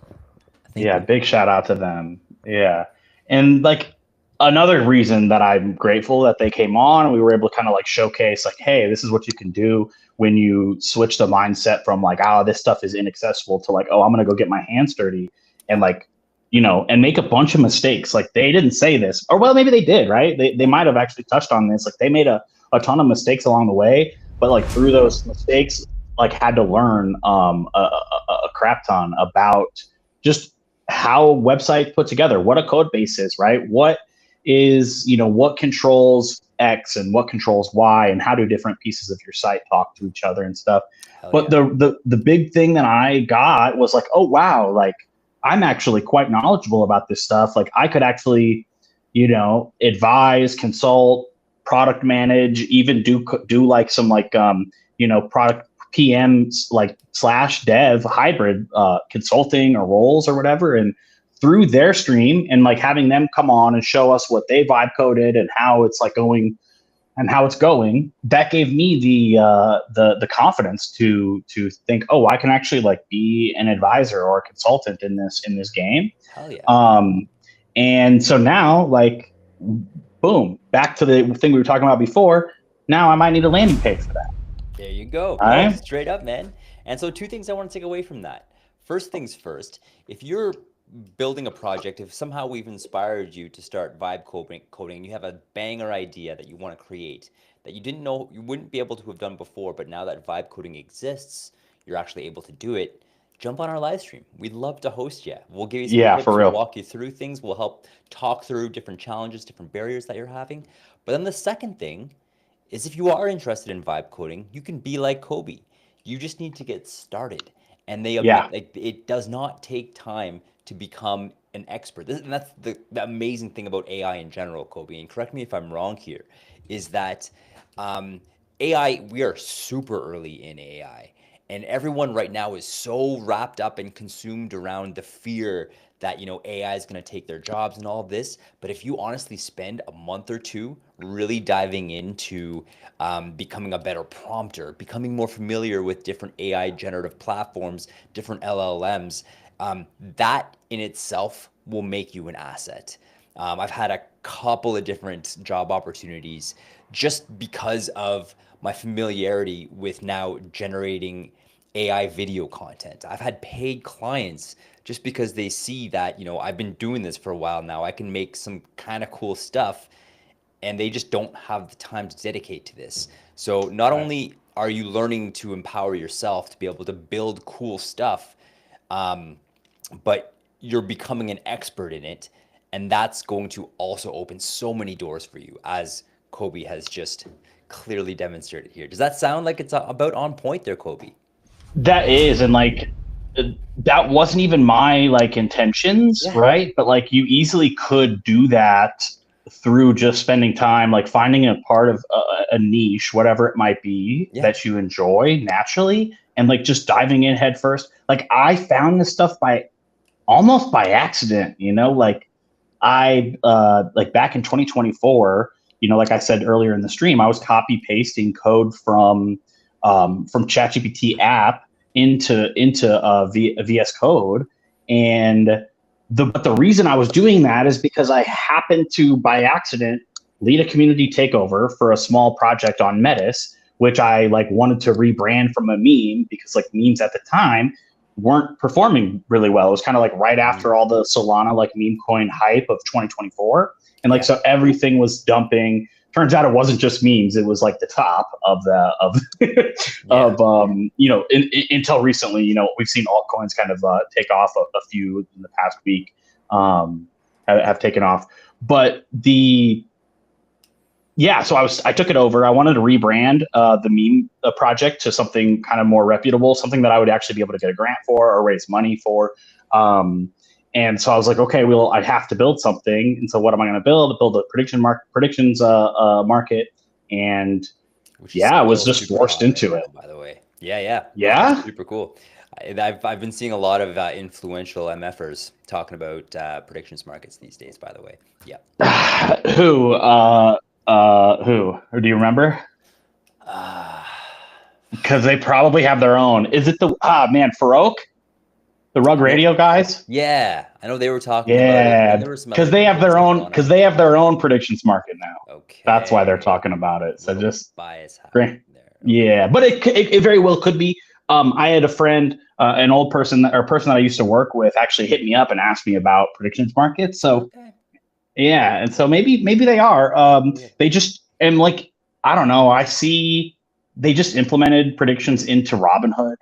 [SPEAKER 1] Thank
[SPEAKER 2] Yeah,
[SPEAKER 1] you.
[SPEAKER 2] big shout out to them. Yeah. And like another reason that I'm grateful that they came on, we were able to kind of like showcase like, hey, this is what you can do when you switch the mindset from like, oh, this stuff is inaccessible to like, oh, I'm gonna go get my hands dirty and
[SPEAKER 1] Yeah,
[SPEAKER 2] like, and make a bunch of mistakes. Like they didn't say this, or well, maybe they did, right? They
[SPEAKER 1] yeah.
[SPEAKER 2] might have actually touched on this. Like they made a ton of mistakes along the way, but like through those mistakes, like had to learn a crap ton about just how websites put together, what a code base is, right? What controls X and what controls Y, and how do different pieces of your site talk to each other and stuff.
[SPEAKER 1] Hell
[SPEAKER 2] But
[SPEAKER 1] yeah.
[SPEAKER 2] the big thing that I got was like, oh wow, like I'm actually quite knowledgeable about this stuff. Like I could actually, advise, consult, product manage, even do like some like product PMs like slash dev hybrid consulting or roles or whatever. And through their stream and like having them come on and show us what they vibe coded and how it's like going and how it's going, that gave me the confidence to think, oh, I can actually like be an advisor or a consultant in this game.
[SPEAKER 1] Hell yeah.
[SPEAKER 2] Um, and so now, like, boom, back to the thing we were talking about before. Now I might need a landing page for that.
[SPEAKER 1] There you go.
[SPEAKER 2] All
[SPEAKER 1] No,
[SPEAKER 2] right.
[SPEAKER 1] straight up, man. And so, two things I want to take away from that. First things first, if you're building a project, if somehow we've inspired you to start coding, and you have a banger idea that you want to create that you didn't know you wouldn't be able to have done before, but now that vibe coding exists, you're actually able to do it. jump on our live stream. We'd love to host you. We'll give you some
[SPEAKER 2] Yeah, for
[SPEAKER 1] tips. We'll
[SPEAKER 2] real.
[SPEAKER 1] walk you through things. We'll help talk through different challenges, different barriers that you're having. But then the second thing is if you are interested in vibe coding, you can be like Kobe. You just need to get started. And
[SPEAKER 2] Yeah.
[SPEAKER 1] like it does not take time to become an expert. And that's the amazing thing about AI in general, Kobe. And correct me if I'm wrong here, is that um, AI, we are super early in AI. And everyone right now is so wrapped up and consumed around the fear that, AI is going to take their jobs and all this. But if you honestly spend a month or two really diving into becoming a better prompter, becoming more familiar with different AI generative platforms, different LLMs, that in itself will make you an asset. I've had a couple of different job opportunities just because of my familiarity with now generating AI video content. I've had paid clients just because they see that, I've been doing this for a while now. I can make some kind of cool stuff and they just don't have the time to dedicate to this. So not
[SPEAKER 2] Right.
[SPEAKER 1] only are you learning to empower yourself to be able to build cool stuff, um, but you're becoming an expert in it. And that's going to also open so many doors for you, as Kobe has just clearly demonstrated here. Does that sound like it's about on point there, Kobe?
[SPEAKER 2] That is, and like that wasn't even my like intentions,
[SPEAKER 1] Yeah.
[SPEAKER 2] right? But like you easily could do that through just spending time, like finding a part of a niche, whatever it might be,
[SPEAKER 1] Yeah.
[SPEAKER 2] that you enjoy naturally, and like just diving in head first. Like I found this stuff by almost by accident, like I like back in 2024, like I said earlier in the stream, I was copy pasting code from ChatGPT app into VS Code, and the reason I was doing that is because I happened to by accident lead a community takeover for a small project on Metis, which I like wanted to rebrand from a meme because like memes at the time weren't performing really well. It was kind of like right after all the Solana like meme coin hype of 2024. And like
[SPEAKER 1] Yeah.
[SPEAKER 2] so everything was dumping. Turns out it wasn't just memes, it was like the top of the of
[SPEAKER 1] Yeah.
[SPEAKER 2] of until recently, we've seen altcoins kind of take off a few in the past week, have taken off. But so I took it over. I wanted to rebrand the meme project to something kind of more reputable, something that I would actually be able to get a grant for or raise money for. And so I was like, okay, well, I have to build something. And so what am I going to build? Build a predictions market. And
[SPEAKER 1] Which is
[SPEAKER 2] yeah, I was
[SPEAKER 1] still
[SPEAKER 2] just
[SPEAKER 1] super
[SPEAKER 2] forced
[SPEAKER 1] hot right
[SPEAKER 2] into
[SPEAKER 1] now,
[SPEAKER 2] it.
[SPEAKER 1] by the way. Yeah, yeah. No, it's
[SPEAKER 2] Yeah.
[SPEAKER 1] super cool. I've been seeing a lot of influential MFers talking about predictions markets these days, by the way. Yeah.
[SPEAKER 2] Who? Who? Or do you remember?
[SPEAKER 1] Uh,
[SPEAKER 2] Because they probably have their own. Is it Farouk? The Rug
[SPEAKER 1] I know.
[SPEAKER 2] Radio guys?
[SPEAKER 1] Yeah, I know they were talking about it, and then
[SPEAKER 2] Yeah,
[SPEAKER 1] there were some
[SPEAKER 2] because
[SPEAKER 1] other
[SPEAKER 2] they have
[SPEAKER 1] people,
[SPEAKER 2] their own.
[SPEAKER 1] Solana.
[SPEAKER 2] Because they have their own predictions market now. That's why they're
[SPEAKER 1] Okay,
[SPEAKER 2] talking about it. So
[SPEAKER 1] little
[SPEAKER 2] just
[SPEAKER 1] bias happening
[SPEAKER 2] great.
[SPEAKER 1] there. Okay.
[SPEAKER 2] Yeah, but it very well could be. I had a friend, an old person or a person that I used to work with, actually hit me up and asked me about predictions markets. So
[SPEAKER 1] Okay.
[SPEAKER 2] yeah, and so maybe they are.
[SPEAKER 1] Weird.
[SPEAKER 2] They just and like I don't know. I see they just implemented predictions into Robinhood.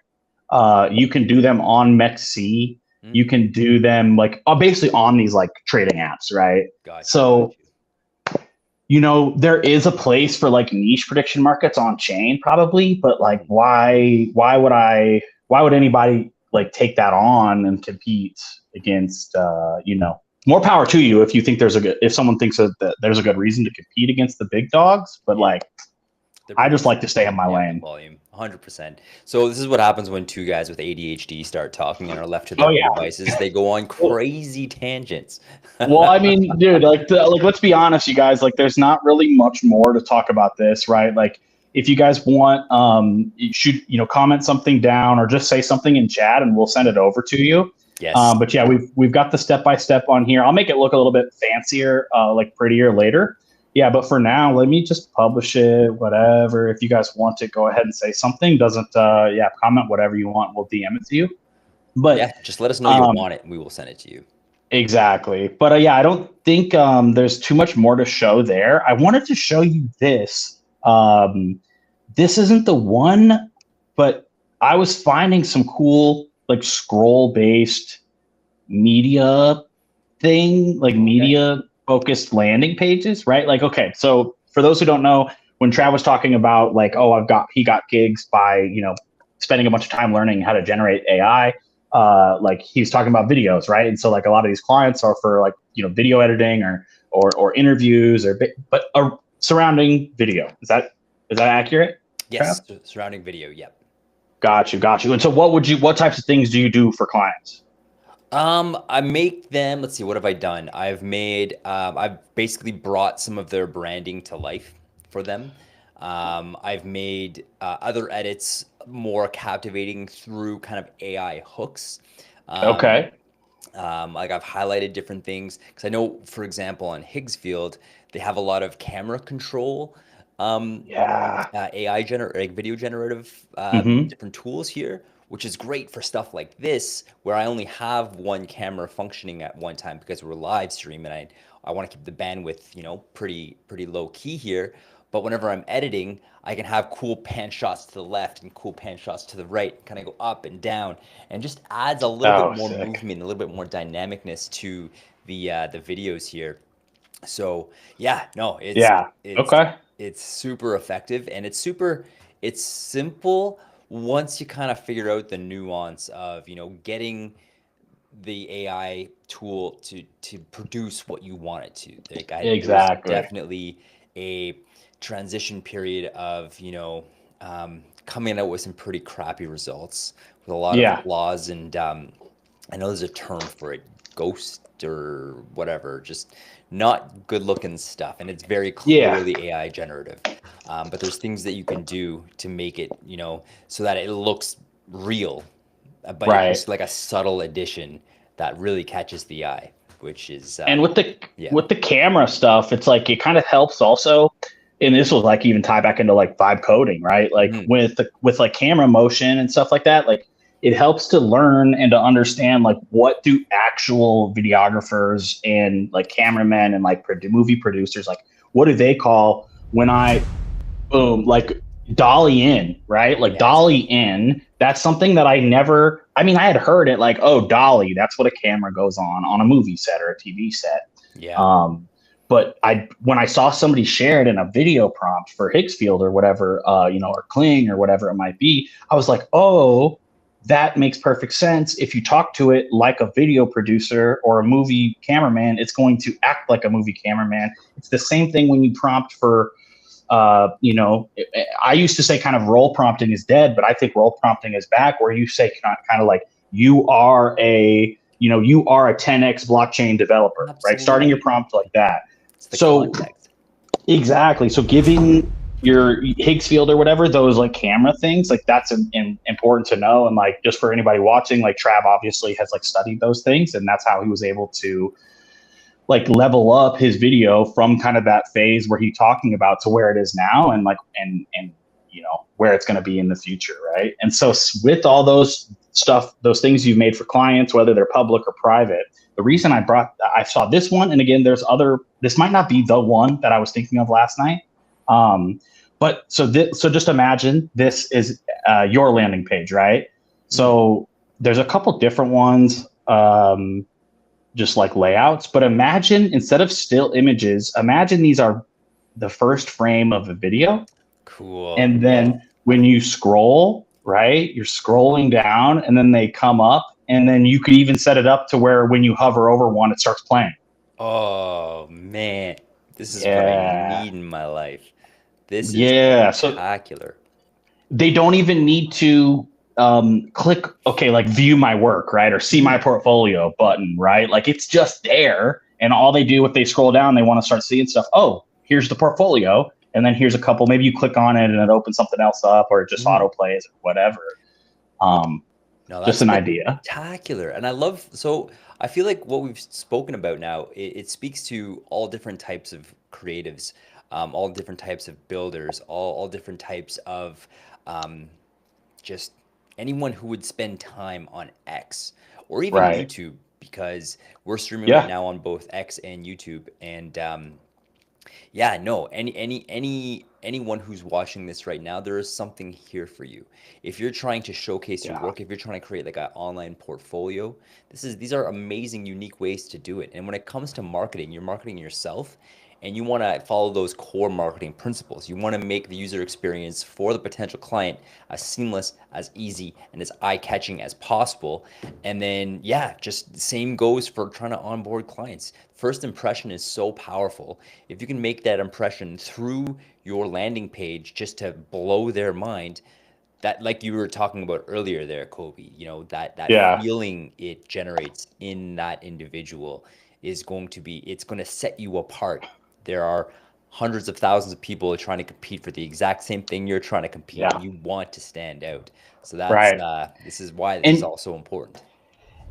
[SPEAKER 2] You can do them on MEXC. You
[SPEAKER 1] Mm,
[SPEAKER 2] can do them like basically on these like trading apps, right?
[SPEAKER 1] got you. Got
[SPEAKER 2] So
[SPEAKER 1] you.
[SPEAKER 2] there is a place for like niche prediction markets on chain, probably, but like
[SPEAKER 1] Mhm.
[SPEAKER 2] why would anybody like take that on and compete against more power to you if you think if someone thinks that there's a good reason to compete against the big dogs, but
[SPEAKER 1] Yeah.
[SPEAKER 2] like
[SPEAKER 1] They're
[SPEAKER 2] I
[SPEAKER 1] pretty
[SPEAKER 2] just like to stay
[SPEAKER 1] small.
[SPEAKER 2] in my
[SPEAKER 1] They have the
[SPEAKER 2] lane.
[SPEAKER 1] volume, 100%. So this is what happens when two guys with ADHD start talking and are left to
[SPEAKER 2] Oh
[SPEAKER 1] their own
[SPEAKER 2] yeah.
[SPEAKER 1] devices. They go on
[SPEAKER 2] Well,
[SPEAKER 1] crazy tangents.
[SPEAKER 2] Well, I mean, dude, like let's be honest, you guys. Like, there's not really much more to talk about this, right? Like, if you guys want, you should comment something down or just say something in chat, and we'll send it over to you.
[SPEAKER 1] Yes.
[SPEAKER 2] But yeah, we've got the step by step on here. I'll make it look a little bit fancier, like prettier later. Yeah, but for now, let me just publish it. Whatever. If you guys want to, go ahead and say something. Doesn't yeah, comment whatever you want. We'll DM it to you. But
[SPEAKER 1] Yeah, just let us know you
[SPEAKER 2] um,
[SPEAKER 1] want it and we will send it to you.
[SPEAKER 2] exactly. But yeah, I don't think there's too much more to show there. I wanted to show you this. This isn't the one, but I was finding some cool. like scroll based media thing, like media focused landing pages, right? Like, okay, so for those who don't know, when Trav was talking about like, oh, he got gigs by, spending a bunch of time learning how to generate AI, like he's talking about videos, right? And so like a lot of these clients are for like, video editing or interviews but surrounding video. Is that accurate, Trav?
[SPEAKER 1] Yes, surrounding video. Yep.
[SPEAKER 2] Got you. And so what types of things do you do for clients?
[SPEAKER 1] I make them, let's see, what have I done? I've basically brought some of their branding to life for them. I've made other edits more captivating through kind of AI hooks. Um,
[SPEAKER 2] Okay.
[SPEAKER 1] like I've highlighted different things because I know, for example, on Higgsfield, they have a lot of camera control, um,
[SPEAKER 2] Yeah.
[SPEAKER 1] like video generative
[SPEAKER 2] Hmm.
[SPEAKER 1] different tools here, which is great for stuff like this, where I only have one camera functioning at one time because we're live stream and I want to keep the bandwidth, pretty low key here. But whenever I'm editing, I can have cool pan shots to the left and cool pan shots to the right, kind of go up and down, and just adds a little bit
[SPEAKER 2] Oh,
[SPEAKER 1] more
[SPEAKER 2] sick.
[SPEAKER 1] movement, a little bit more dynamicness to the videos here. So yeah, no,
[SPEAKER 2] Yeah. Okay.
[SPEAKER 1] it's super effective and it's simple once you kind of figure out the nuance of, getting the AI tool to produce what you want it to. There was
[SPEAKER 2] Exactly.
[SPEAKER 1] definitely a transition period of, coming out with some pretty crappy results with a lot of
[SPEAKER 2] Yeah.
[SPEAKER 1] flaws and I know there's a term for it, ghost or whatever, just not good looking stuff. And it's very
[SPEAKER 2] Yeah.
[SPEAKER 1] clearly AI generative. But there's things that you can do to make it, so that it looks real, but it's
[SPEAKER 2] Right.
[SPEAKER 1] just like a subtle addition that really catches the eye, which is,
[SPEAKER 2] And with the
[SPEAKER 1] yeah.
[SPEAKER 2] with the camera stuff, it's like it kind of helps also. And this will like even tie back into like vibe coding, right? Like
[SPEAKER 1] Mhm.
[SPEAKER 2] with like camera motion and stuff like that, like it helps to learn and to understand like what do actual videographers and like cameramen and like movie producers like what do they call when I boom, like dolly in, right? Like
[SPEAKER 1] Yes.
[SPEAKER 2] dolly in. That's something that I never. I mean, I had heard it like, oh, dolly. That's what a camera goes on a movie set or a TV set.
[SPEAKER 1] Yeah.
[SPEAKER 2] Um, but when I saw somebody share it in a video prompt for Higgsfield or whatever, or Kling or whatever it might be, I was like, oh, that makes perfect sense. If you talk to it like a video producer or a movie cameraman, it's going to act like a movie cameraman. It's the same thing when you prompt for I used to say kind of role prompting is dead, but I think role prompting is back, where you say kind of like you are a 10x blockchain developer, right? Starting your
[SPEAKER 1] Absolutely.
[SPEAKER 2] prompt like that.
[SPEAKER 1] It's the
[SPEAKER 2] So
[SPEAKER 1] context.
[SPEAKER 2] exactly. So giving your Higgsfield or whatever those like camera things, like that's important to know. And like just for anybody watching, like Trav obviously has like studied those things, and that's how he was able to like level up his video from kind of that phase where he's talking about to where it is now and like and where it's going to be in the future, right? And so with all those things you've made for clients, whether they're public or private, the reason I saw this one, and again there's other, this might not be the one that I was thinking of last night, but so just imagine this is your landing page, right?
[SPEAKER 1] Mhm.
[SPEAKER 2] So there's a couple different ones, just like layouts. But imagine instead of still images, imagine these are the first frame of a video.
[SPEAKER 1] Cool.
[SPEAKER 2] And
[SPEAKER 1] Yeah.
[SPEAKER 2] then when you scroll, right, you're scrolling down and then they come up. And then you could even set it up to where when you hover over one, it starts playing.
[SPEAKER 1] Oh man, this is what I
[SPEAKER 2] Yeah.
[SPEAKER 1] need in my life. This is
[SPEAKER 2] Yeah. So
[SPEAKER 1] spectacular.
[SPEAKER 2] they don't even need to click, okay, like view my work, right? Or see my
[SPEAKER 1] Mhm.
[SPEAKER 2] portfolio button, right? Like it's just there. And all they do if they scroll down, they want to start seeing stuff. Oh, here's the portfolio. And then here's a couple, maybe you click on it and it opens something else up or it just
[SPEAKER 1] Mhm.
[SPEAKER 2] auto plays or whatever.
[SPEAKER 1] No,
[SPEAKER 2] Um,
[SPEAKER 1] no,
[SPEAKER 2] just
[SPEAKER 1] that's
[SPEAKER 2] an idea.
[SPEAKER 1] spectacular. And so I feel like what we've spoken about now, it speaks to all different types of creatives, all different types of builders, all different types of um, just anyone who would spend time on X or even
[SPEAKER 2] Right.
[SPEAKER 1] YouTube, because we're streaming right
[SPEAKER 2] Yeah.
[SPEAKER 1] now on both X and YouTube. And Yeah, no, anyone who's watching this right now, there is something here for you. If you're trying to showcase your
[SPEAKER 2] Yeah.
[SPEAKER 1] work, if you're trying to create like an online portfolio, these are amazing, unique ways to do it. And when it comes to marketing, you're marketing yourself and you want to follow those core marketing principles. You want to make the user experience for the potential client as seamless, as easy, and as eye-catching as possible. And then, yeah, just same goes for trying to onboard clients. First impression is so powerful. If you can make that impression through your landing page just to blow their mind, that like you were talking about earlier there, Kobe, that
[SPEAKER 2] Yeah.
[SPEAKER 1] feeling it generates in that individual is going to be, it's going to set you apart. There are hundreds of thousands of people trying to compete for the exact same thing you're trying to compete, and
[SPEAKER 2] Yeah.
[SPEAKER 1] you want to stand out. So
[SPEAKER 2] Right.
[SPEAKER 1] this is why this is
[SPEAKER 2] And
[SPEAKER 1] also important.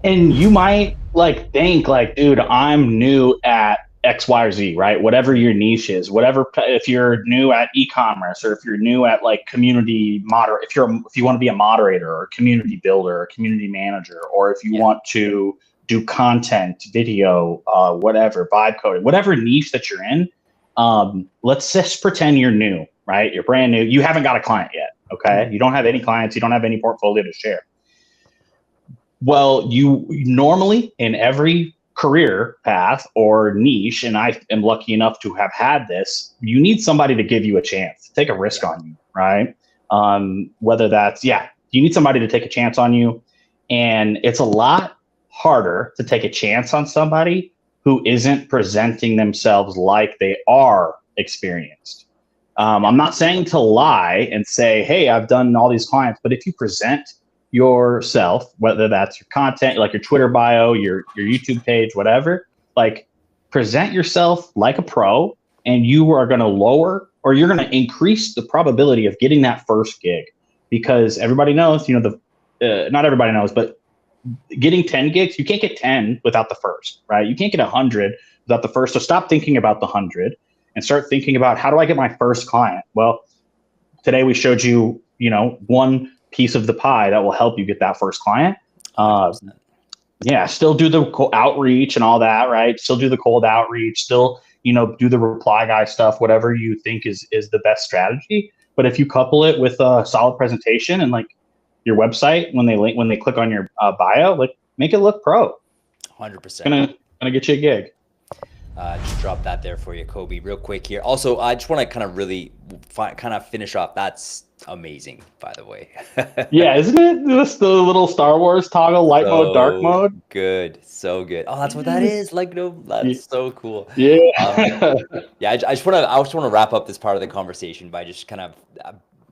[SPEAKER 2] you might like think like, dude, I'm new at X, Y, or Z, right? Whatever your niche is, whatever, if you're new at e-commerce or if you're new at like community moder, if you want to be a moderator or a community builder or a community manager, or if you
[SPEAKER 1] Yeah.
[SPEAKER 2] want to do content, video, whatever, vibe coding, whatever niche that you're in, let's just pretend you're new, right? You're brand new. You haven't got a client yet. Okay. You don't have any clients. You don't have any portfolio to share. Well, you normally in every career path or niche, and I am lucky enough to have had this, you need somebody to give you a chance, take a risk
[SPEAKER 1] Yeah.
[SPEAKER 2] on you, right? Whether that's, yeah, you need somebody to take a chance on you. And it's a lot harder to take a chance on somebody who isn't presenting themselves like they are experienced.
[SPEAKER 1] Yeah.
[SPEAKER 2] I'm not saying to lie and say, hey, I've done all these clients, but if you present yourself, whether that's your content, like your Twitter bio, your YouTube page, whatever, like present yourself like a pro, and you are going to lower or you're going to increase the probability of getting that first gig, because everybody knows, the not everybody knows, but getting 10 gigs, you can't get 10 without the first, right? You can't get 100 without the first. So stop thinking about the 100 and start thinking about, how do I get my first client? Well, today we showed you, one piece of the pie that will help you get that first client. Uh,
[SPEAKER 1] 100%.
[SPEAKER 2] yeah, still do the outreach and all that, right? Still do the cold outreach, still, do the reply guy stuff, whatever you think is the best strategy. But if you couple it with a solid presentation and like your website, when they click on your bio, like make it look pro. It's
[SPEAKER 1] 100%.
[SPEAKER 2] gonna get you a gig.
[SPEAKER 1] Just drop that there for you, Kobe, real quick here. Also, I just want to kind of really kind of finish off. That's amazing, by the way.
[SPEAKER 2] Yeah, isn't it just the little Star Wars toggle, light mode, dark
[SPEAKER 1] So
[SPEAKER 2] mode?
[SPEAKER 1] good, so good. Oh, that's what that is. Like, no, that's so cool. Um,
[SPEAKER 2] Yeah.
[SPEAKER 1] yeah, I just want to wrap up this part of the conversation by just kind of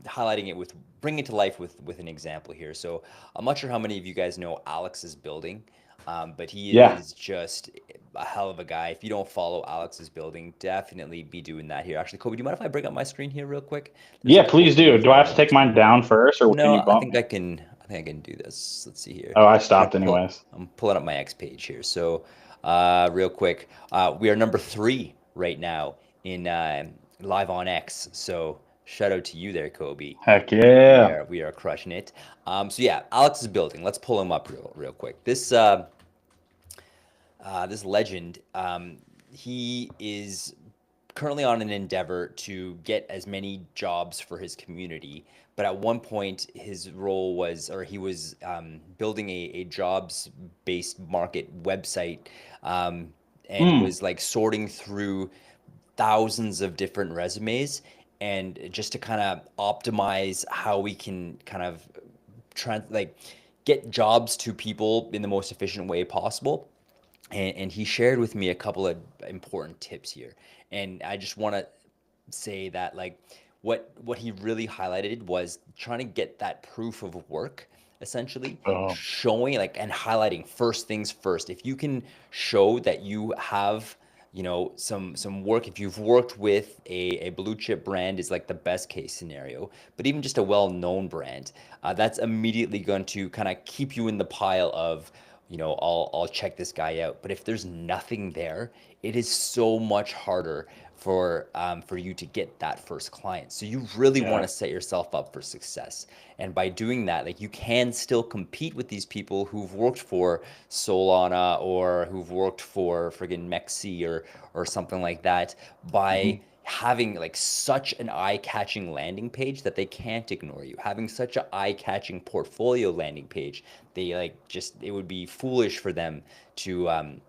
[SPEAKER 1] highlighting it with bringing it to life with an example here. So I'm not sure how many of you guys know Alex's building, but he
[SPEAKER 2] Yeah.
[SPEAKER 1] is just a hell of a guy. If you don't follow Alex's building, definitely be doing that here. Actually, Kobe, do you mind if I bring up my screen here real quick? There's a
[SPEAKER 2] Yeah,
[SPEAKER 1] couple
[SPEAKER 2] please do.
[SPEAKER 1] things
[SPEAKER 2] Do
[SPEAKER 1] that
[SPEAKER 2] I
[SPEAKER 1] I
[SPEAKER 2] have to
[SPEAKER 1] wanted
[SPEAKER 2] take
[SPEAKER 1] to.
[SPEAKER 2] mine down first, or can
[SPEAKER 1] No,
[SPEAKER 2] you
[SPEAKER 1] I
[SPEAKER 2] bump
[SPEAKER 1] think
[SPEAKER 2] me?
[SPEAKER 1] I can. I think I can do this. Let's see here.
[SPEAKER 2] Oh, I
[SPEAKER 1] I'm gonna
[SPEAKER 2] stopped
[SPEAKER 1] pull.
[SPEAKER 2] anyways.
[SPEAKER 1] I'm pulling up my X page here. So, real quick, we are number 3 right now in live on X. So, shout out to you there, Kobe.
[SPEAKER 2] Heck
[SPEAKER 1] We
[SPEAKER 2] yeah.
[SPEAKER 1] are we are crushing it. So yeah, Alex is building. Let's pull him up real quick. This legend, he is currently on an endeavor to get as many jobs for his community. But at one point, his role was, or he was building a jobs-based market website, and
[SPEAKER 2] Mm.
[SPEAKER 1] was like sorting through thousands of different resumes, and just to kind of optimize how we can kind of like get jobs to people in the most efficient way possible. And he shared with me a couple of important tips here. And I just want to say that like what he really highlighted was trying to get that proof of work, essentially
[SPEAKER 2] Oh.
[SPEAKER 1] showing like and highlighting first things first. If you can show that you have some work, if you've worked with a blue chip brand, is like the best case scenario, but even just a well-known brand, that's immediately going to kind of keep you in the pile of, I'll check this guy out. But if there's nothing there, it is so much harder for you to get that first client. So you really want to set yourself up for success. And by doing that, like you can still compete with these people who've worked for Solana or who've worked for friggin' Mexi or something like that by having like such an eye-catching landing page that they can't ignore you. Having such an eye-catching portfolio landing page, they like just it would be foolish for them to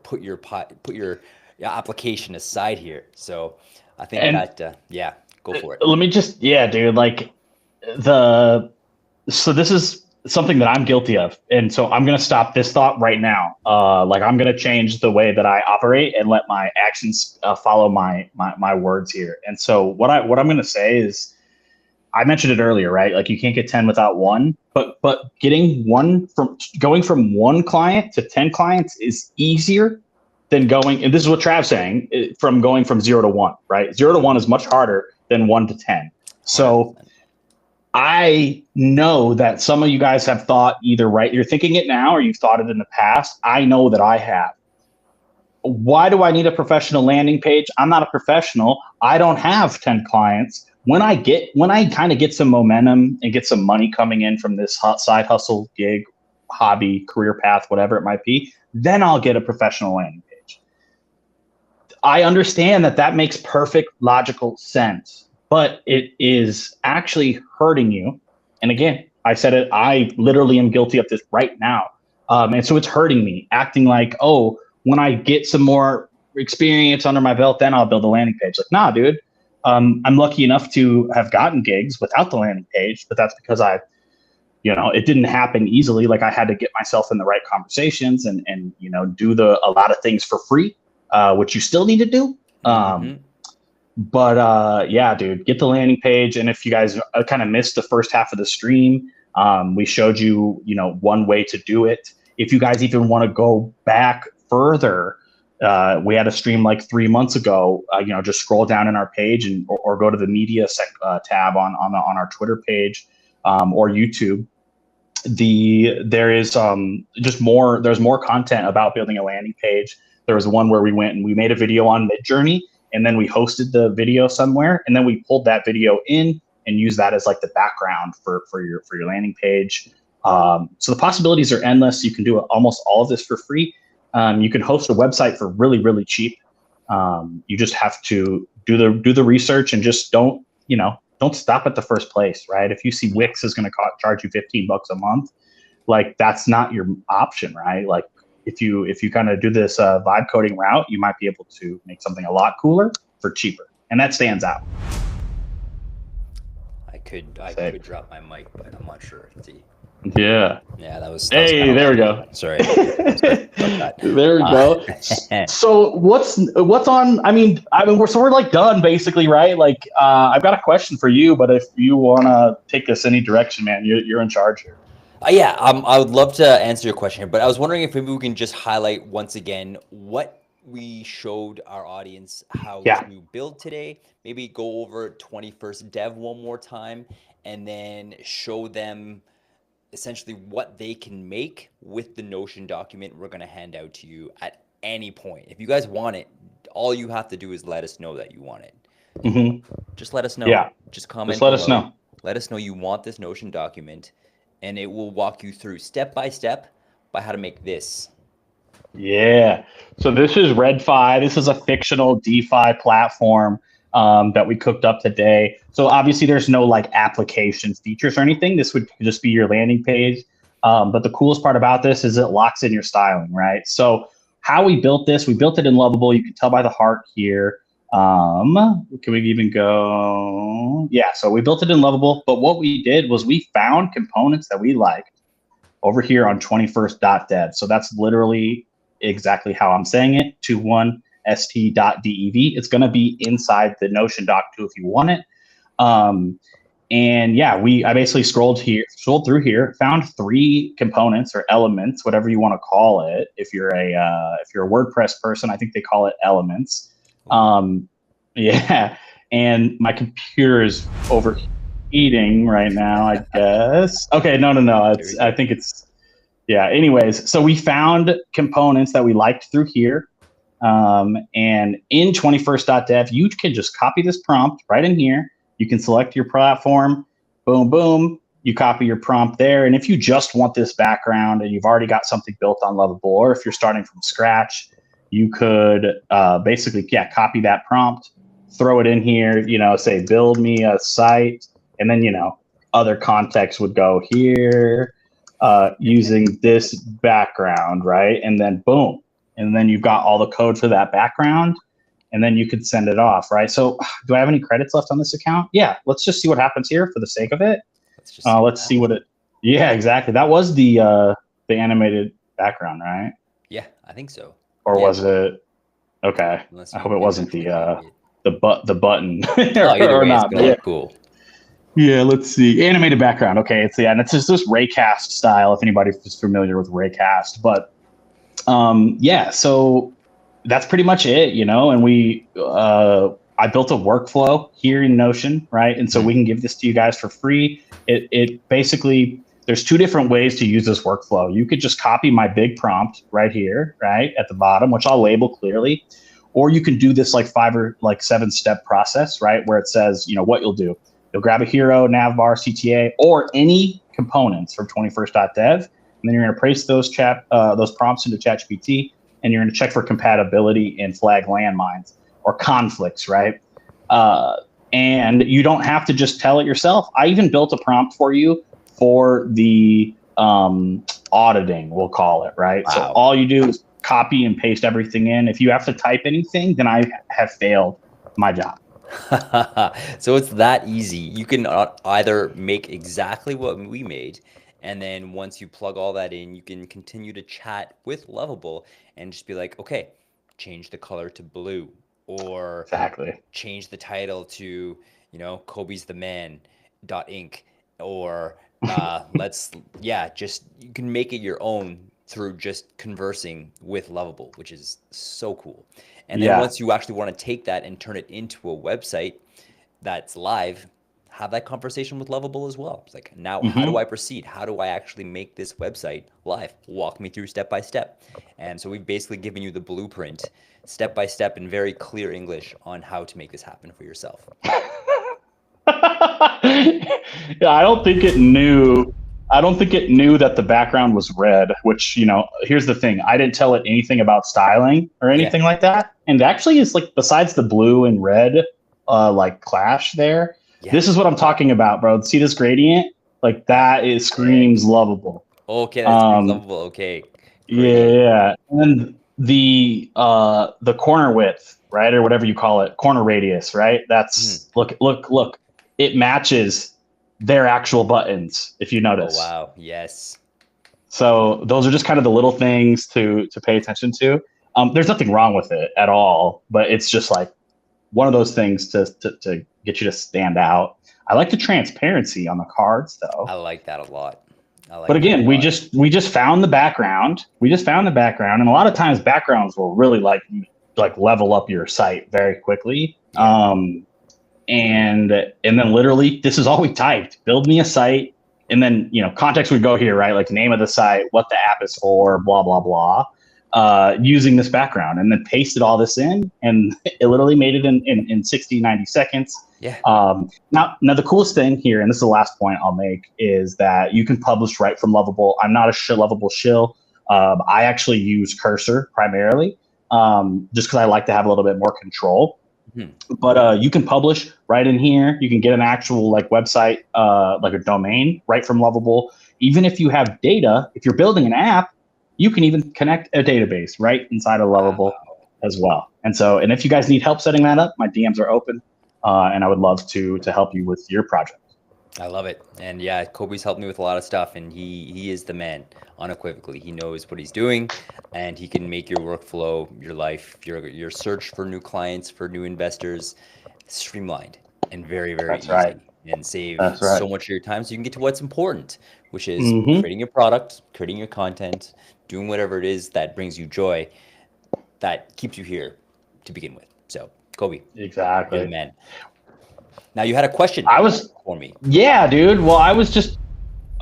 [SPEAKER 1] put your application aside here. So I think
[SPEAKER 2] And
[SPEAKER 1] that yeah, go for it.
[SPEAKER 2] let me just, yeah, dude, like so this is something that I'm guilty of. And so I'm going to stop this thought right now. Like I'm going to change the way that I operate and let my actions follow my words here. And so what I'm going to say is, I mentioned it earlier, right? Like you can't get 10 without one, but going from one client to 10 clients is easier than going, and this is what Trav's saying, from going from 0 to 1, right? 0 to 1 is much harder than 1 to 10. So
[SPEAKER 1] 100%.
[SPEAKER 2] I know that some of you guys have thought either, right, you're thinking it now or you've thought it in the past. I know that I have. Why do I need a professional landing page? I'm not a professional. I don't have 10 clients. When I kind of get some momentum and get some money coming in from this side hustle, gig, hobby, career path, whatever it might be, then I'll get a professional landing page. I understand that makes perfect logical sense, but it is actually hurting you. And again, I said it, I literally am guilty of this right now. And so it's hurting me, acting like, oh, when I get some more experience under my belt, then I'll build a landing page. Like, nah, dude. I'm lucky enough to have gotten gigs without the landing page, but that's because it didn't happen easily. Like I had to get myself in the right conversations and do a lot of things for free, which you still need to do. But yeah, dude, get the landing page. And if you guys kind of missed the first half of the stream, we showed you, one way to do it. If you guys even want to go back further, we had a stream like 3 months ago. Just scroll down in our page or go to the media tab on our Twitter page or YouTube. There is there's more content about building a landing page. There was one where we went and we made a video on Midjourney, and then we hosted the video somewhere, and then we pulled that video in and used that as like the background for your landing page. So the possibilities are endless. You can do almost all of this for free. You can host a website for really, really cheap. You just have to do the research and just don't stop at the first place, right? If you see Wix is going to charge you $15 a month, like that's not your option, right? Like if you kind of do this vibe coding route, you might be able to make something a lot cooler for cheaper, and that stands out.
[SPEAKER 1] I could drop my mic, but I'm not sure.
[SPEAKER 2] Yeah,
[SPEAKER 1] that was
[SPEAKER 2] hey, there we go.
[SPEAKER 1] Sorry.
[SPEAKER 2] There we go. So what's on? I mean, we're like done basically, right? Like, I've got a question for you, but if you want to take this any direction, man, you're in charge here.
[SPEAKER 1] Yeah, I would love to answer your question here, but I was wondering if maybe we can just highlight once again what we showed our audience how to build today. Maybe go over 21st.dev one more time, and then show them essentially what they can make with the Notion document we're going to hand out to you at any point. If you guys want it, all you have to do is let us know that you want it. Just let us know.
[SPEAKER 2] Yeah.
[SPEAKER 1] Just comment.
[SPEAKER 2] Just let us know.
[SPEAKER 1] Let us know you want this Notion document, and it will walk you through step by step by how to make this.
[SPEAKER 2] Yeah. So this is RedFi. This is a fictional DeFi platform that we cooked up today. So obviously there's no like application features or anything. This would just be your landing page. But the coolest part about this is it locks in your styling, right? So how we built this, we built it in Lovable. You can tell by the heart here. Can we even go? Yeah, so we built it in Lovable. But what we did was we found components that we liked over here on 21st.dev. So that's literally exactly how I'm saying it, 21st.dev. It's going to be inside the Notion doc too if you want it. And yeah, I basically scrolled through here, found 3 components or elements, whatever you want to call it. If you're a WordPress person, I think they call it elements. Yeah, and my computer is overheating right now, I guess. Okay, no. I think it's, yeah. Anyways, so we found components that we liked through here. And in 21st.dev, you can just copy this prompt right in here. You can select your platform, boom, boom. You copy your prompt there. And if you just want this background and you've already got something built on Lovable, or if you're starting from scratch, you could basically, copy that prompt, throw it in here, say, build me a site. And then, other context would go here using this background, right? And then boom. And then you've got all the code for that background, and then you could send it off, right? So do I have any credits left on this account? Yeah, let's just see what happens here for the sake of it. Let's see what it, yeah, exactly. That was the animated background, right?
[SPEAKER 1] Yeah, I think so.
[SPEAKER 2] Or was it, okay. I hope it wasn't the button
[SPEAKER 1] either
[SPEAKER 2] or
[SPEAKER 1] way,
[SPEAKER 2] not.
[SPEAKER 1] It's gonna look cool.
[SPEAKER 2] Yeah, let's see. Animated background. Okay, and it's just this raycast style, if anybody is familiar with raycast. But so that's pretty much it, and I built a workflow here in Notion, right? And so we can give this to you guys for free. It basically, there's two different ways to use this workflow. You could just copy my big prompt right here, right at the bottom, which I'll label clearly, or you can do this like 5 or 7 step process, right? Where it says, what you'll do. You'll grab a hero, navbar, CTA, or any components from 21st.dev, and then you're going to paste those prompts into ChatGPT, and you're going to check for compatibility and flag landmines or conflicts, right? And you don't have to just tell it yourself. I even built a prompt for you for the auditing, we'll call it, right?
[SPEAKER 1] Wow.
[SPEAKER 2] So all you do is copy and paste everything in. If you have to type anything, then I have failed my job.
[SPEAKER 1] So it's that easy. You can either make exactly what we made, and then once you plug all that in, you can continue to chat with Lovable and just be like, okay, change the color to blue, or change the title to, Kobe's the man .inc, or just you can make it your own through just conversing with Lovable, which is so cool. And then once you actually want to take that and turn it into a website that's live, have that conversation with Lovable as well. It's like, now how do I proceed? How do I actually make this website live? Walk me through step by step. And so we've basically given you the blueprint, step by step, in very clear English on how to make this happen for yourself.
[SPEAKER 2] I don't think it knew that the background was red, which, here's the thing. I didn't tell it anything about styling or anything like that. And actually, it's like, besides the blue and red, clash there, this is what I'm talking about, bro. See this gradient? Like, that screams Lovable.
[SPEAKER 1] Okay, that screams Lovable. Okay.
[SPEAKER 2] Great. Yeah. And then the corner width, right? Or whatever you call it, corner radius, right? That's, look. It matches their actual buttons, if you notice.
[SPEAKER 1] Oh, wow. Yes.
[SPEAKER 2] So those are just kind of the little things to pay attention to. There's nothing wrong with it at all, but it's just like one of those things to get you to stand out. I like the transparency on the cards, though.
[SPEAKER 1] I like that a lot.
[SPEAKER 2] But again, we just found the background. And a lot of times backgrounds will really like level up your site very quickly. Yeah. And then literally, this is all we typed. Build me a site. And then, context would go here, right? Like name of the site, what the app is for, blah, blah, blah, using this background, and then pasted all this in. And it literally made it in 60, 90 seconds.
[SPEAKER 1] Yeah.
[SPEAKER 2] Now the coolest thing here, and this is the last point I'll make, is that you can publish right from Lovable. I'm not a Lovable shill. I actually use Cursor primarily, just because I like to have a little bit more control. But you can publish right in here. You can get an actual website, like a domain right from Lovable. Even if you have data, if you're building an app, you can even connect a database right inside of Lovable as well. And if you guys need help setting that up, my DMs are open, and I would love to help you with your project.
[SPEAKER 1] I love it. And yeah, Kobe's helped me with a lot of stuff, and he is the man, unequivocally. He knows what he's doing, and he can make your workflow, your life, your search for new clients, for new investors, streamlined and very, very easy. Right. And save so much of your time so you can get to what's important, which is creating your product, creating your content, doing whatever it is that brings you joy, that keeps you here to begin with. So, Kobe,
[SPEAKER 2] exactly,
[SPEAKER 1] you're the man. Now, you had a question for me.
[SPEAKER 2] Yeah, dude. Well, I was just,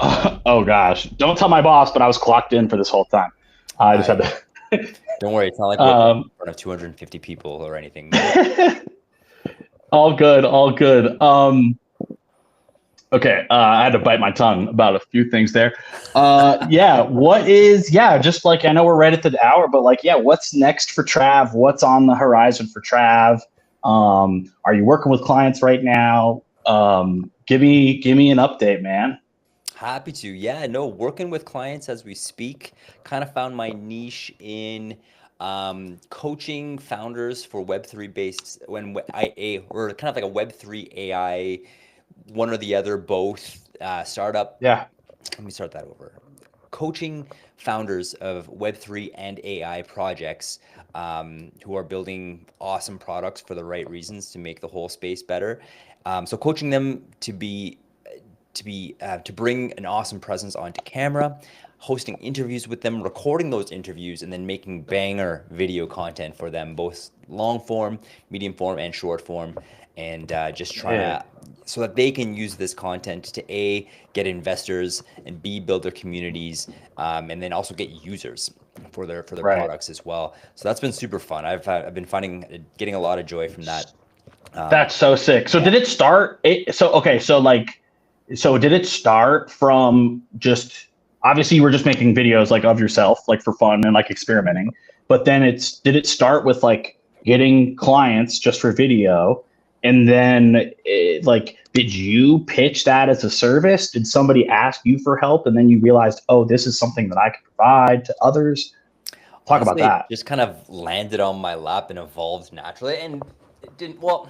[SPEAKER 2] oh gosh, don't tell my boss, but I was clocked in for this whole time. I just had to.
[SPEAKER 1] Don't worry, it's not like we're in
[SPEAKER 2] Um,
[SPEAKER 1] front of 250 people or anything.
[SPEAKER 2] all good, all good. Okay, I had to bite my tongue about a few things there. Yeah, what is, yeah, just like I know we're right at the hour, but like, yeah, what's next for Trav? What's on the horizon for Trav? Are you working with clients right now? Give me an update, man.
[SPEAKER 1] Happy to. Yeah, no, working with clients as we speak. Kind of found my niche in coaching founders for Web3 based or kind of like a Web3 AI, one or the other, both startup.
[SPEAKER 2] Yeah,
[SPEAKER 1] Let me start that over. Coaching founders of Web3 and AI projects who are building awesome products for the right reasons to make the whole space better. So coaching them to bring an awesome presence onto camera, hosting interviews with them, recording those interviews, and then making banger video content for them, both long form, medium form, and short form, and just trying
[SPEAKER 2] yeah,
[SPEAKER 1] to so that they can use this content to A, get investors, and B, build their communities, and then also get users for their
[SPEAKER 2] right.
[SPEAKER 1] products as well. So that's been super fun. I've been finding getting a lot of joy from that.
[SPEAKER 2] That's so sick. So
[SPEAKER 1] Yeah.
[SPEAKER 2] did it start? So okay, so like, so did it start from just obviously you were just making videos like of yourself, like for fun and like experimenting, but then did it start with like getting clients just for video, and then like did you pitch that as a service? Did somebody ask you for help, and then you realized, oh, this is something that I could provide to others? Talk about
[SPEAKER 1] Honestly, it
[SPEAKER 2] that.
[SPEAKER 1] just kind of landed on my lap and evolved naturally. And it didn't, well,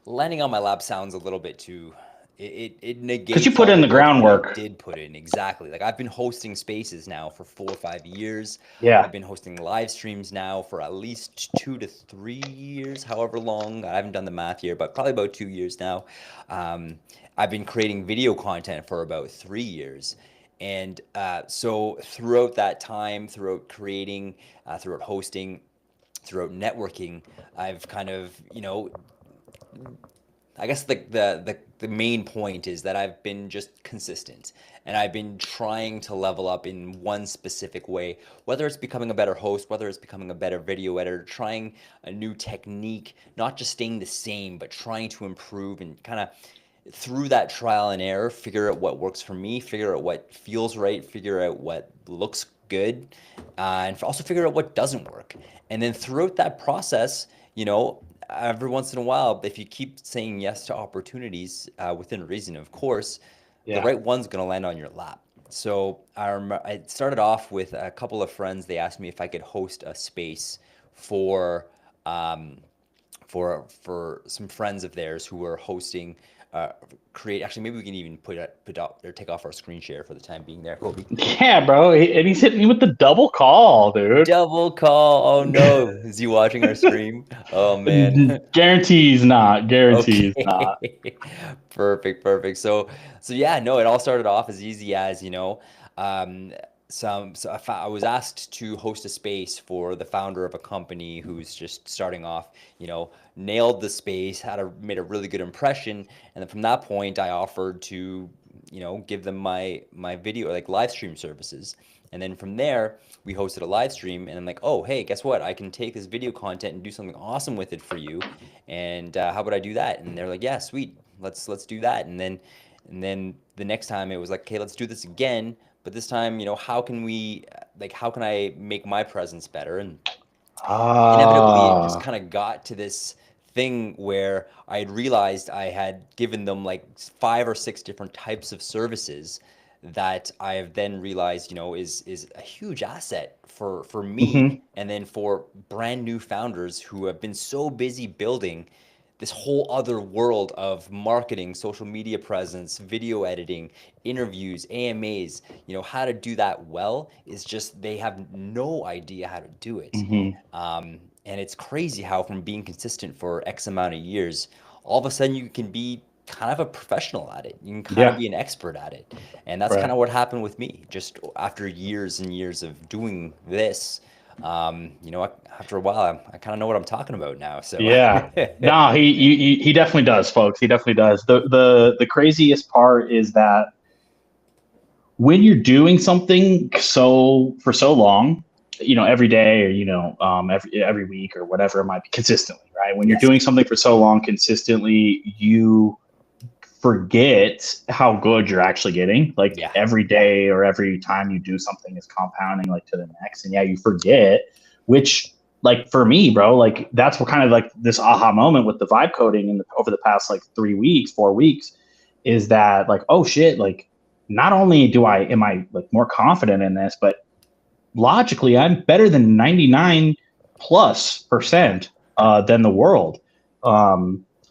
[SPEAKER 1] landing on my lap sounds a little bit too, it
[SPEAKER 2] Because you
[SPEAKER 1] negates
[SPEAKER 2] put
[SPEAKER 1] all
[SPEAKER 2] in
[SPEAKER 1] the
[SPEAKER 2] the
[SPEAKER 1] work that I
[SPEAKER 2] groundwork.
[SPEAKER 1] did put in. Exactly. Like I've been hosting spaces now for 4 or 5 years.
[SPEAKER 2] Yeah.
[SPEAKER 1] I've been hosting live streams now for at least 2 to 3 years, however long. I haven't done the math here, but probably about 2 years now. Um, I've been creating video content for about 3 years. And so throughout that time, throughout creating, throughout hosting, throughout networking, I've kind of, I guess the main point is that I've been just consistent and I've been trying to level up in one specific way, whether it's becoming a better host, whether it's becoming a better video editor, trying a new technique, not just staying the same, but trying to improve and kind of through that trial and error, figure out what works for me, figure out what feels right, figure out what looks good, and also figure out what doesn't work. And then throughout that process, every once in a while, if you keep saying yes to opportunities within reason, of course, the
[SPEAKER 2] Yeah.
[SPEAKER 1] right one's going to land on your lap. So I started off with a couple of friends. They asked me if I could host a space for um, for some friends of theirs who were hosting create actually maybe we can even put out or take off our screen share for the time being there, Kobe.
[SPEAKER 2] Yeah, bro. And he's hitting me with the double call, dude.
[SPEAKER 1] Double call. Oh no, is he watching our stream? Oh man.
[SPEAKER 2] Guarantees not. Guarantees not.
[SPEAKER 1] Okay. Perfect. So yeah, no, it all started off as easy as, um, I was asked to host a space for the founder of a company who's just starting off, nailed the space, made a really good impression, and then from that point I offered to, give them my video like live stream services. And then from there, we hosted a live stream, and I'm like, oh, hey, guess what? I can take this video content and do something awesome with it for you. And how about I do that? And they're like, yeah, sweet, let's do that. And then the next time it was like, okay, let's do this again. But this time, how can I make my presence better? And inevitably it just
[SPEAKER 2] Ah.
[SPEAKER 1] kind of got to this thing where I had realized I had given them like 5 or 6 different types of services that I have then realized, is a huge asset for me
[SPEAKER 2] Hmm.
[SPEAKER 1] and then for brand new founders who have been so busy building this whole other world of marketing, social media presence, video editing, interviews, AMAs, how to do that well is just they have no idea how to do it.
[SPEAKER 2] Hmm.
[SPEAKER 1] And it's crazy how from being consistent for X amount of years, all of a sudden you can be kind of a professional at it. You can kind of
[SPEAKER 2] Yeah.
[SPEAKER 1] be an expert at it. And that's kind
[SPEAKER 2] Right.
[SPEAKER 1] of what happened with me. Just after years and years of doing this, after a while, I kind of know what I'm talking about now. So
[SPEAKER 2] Yeah. No, he definitely does, folks. He definitely does. The craziest part is that when you're doing something so for so long, every day or, every week or whatever it might be consistently, right? When you're
[SPEAKER 1] Yes.
[SPEAKER 2] doing something for so long consistently, you forget how good you're actually getting. Like
[SPEAKER 1] Yeah.
[SPEAKER 2] every day or every time you do something is compounding like to the next. And yeah, you forget, which like for me, bro, like that's what kind of like this aha moment with the vibe coding over the past like 3 weeks, 4 weeks is that like, oh shit, like not only am I like more confident in this, but logically I'm better than 99+% than the world.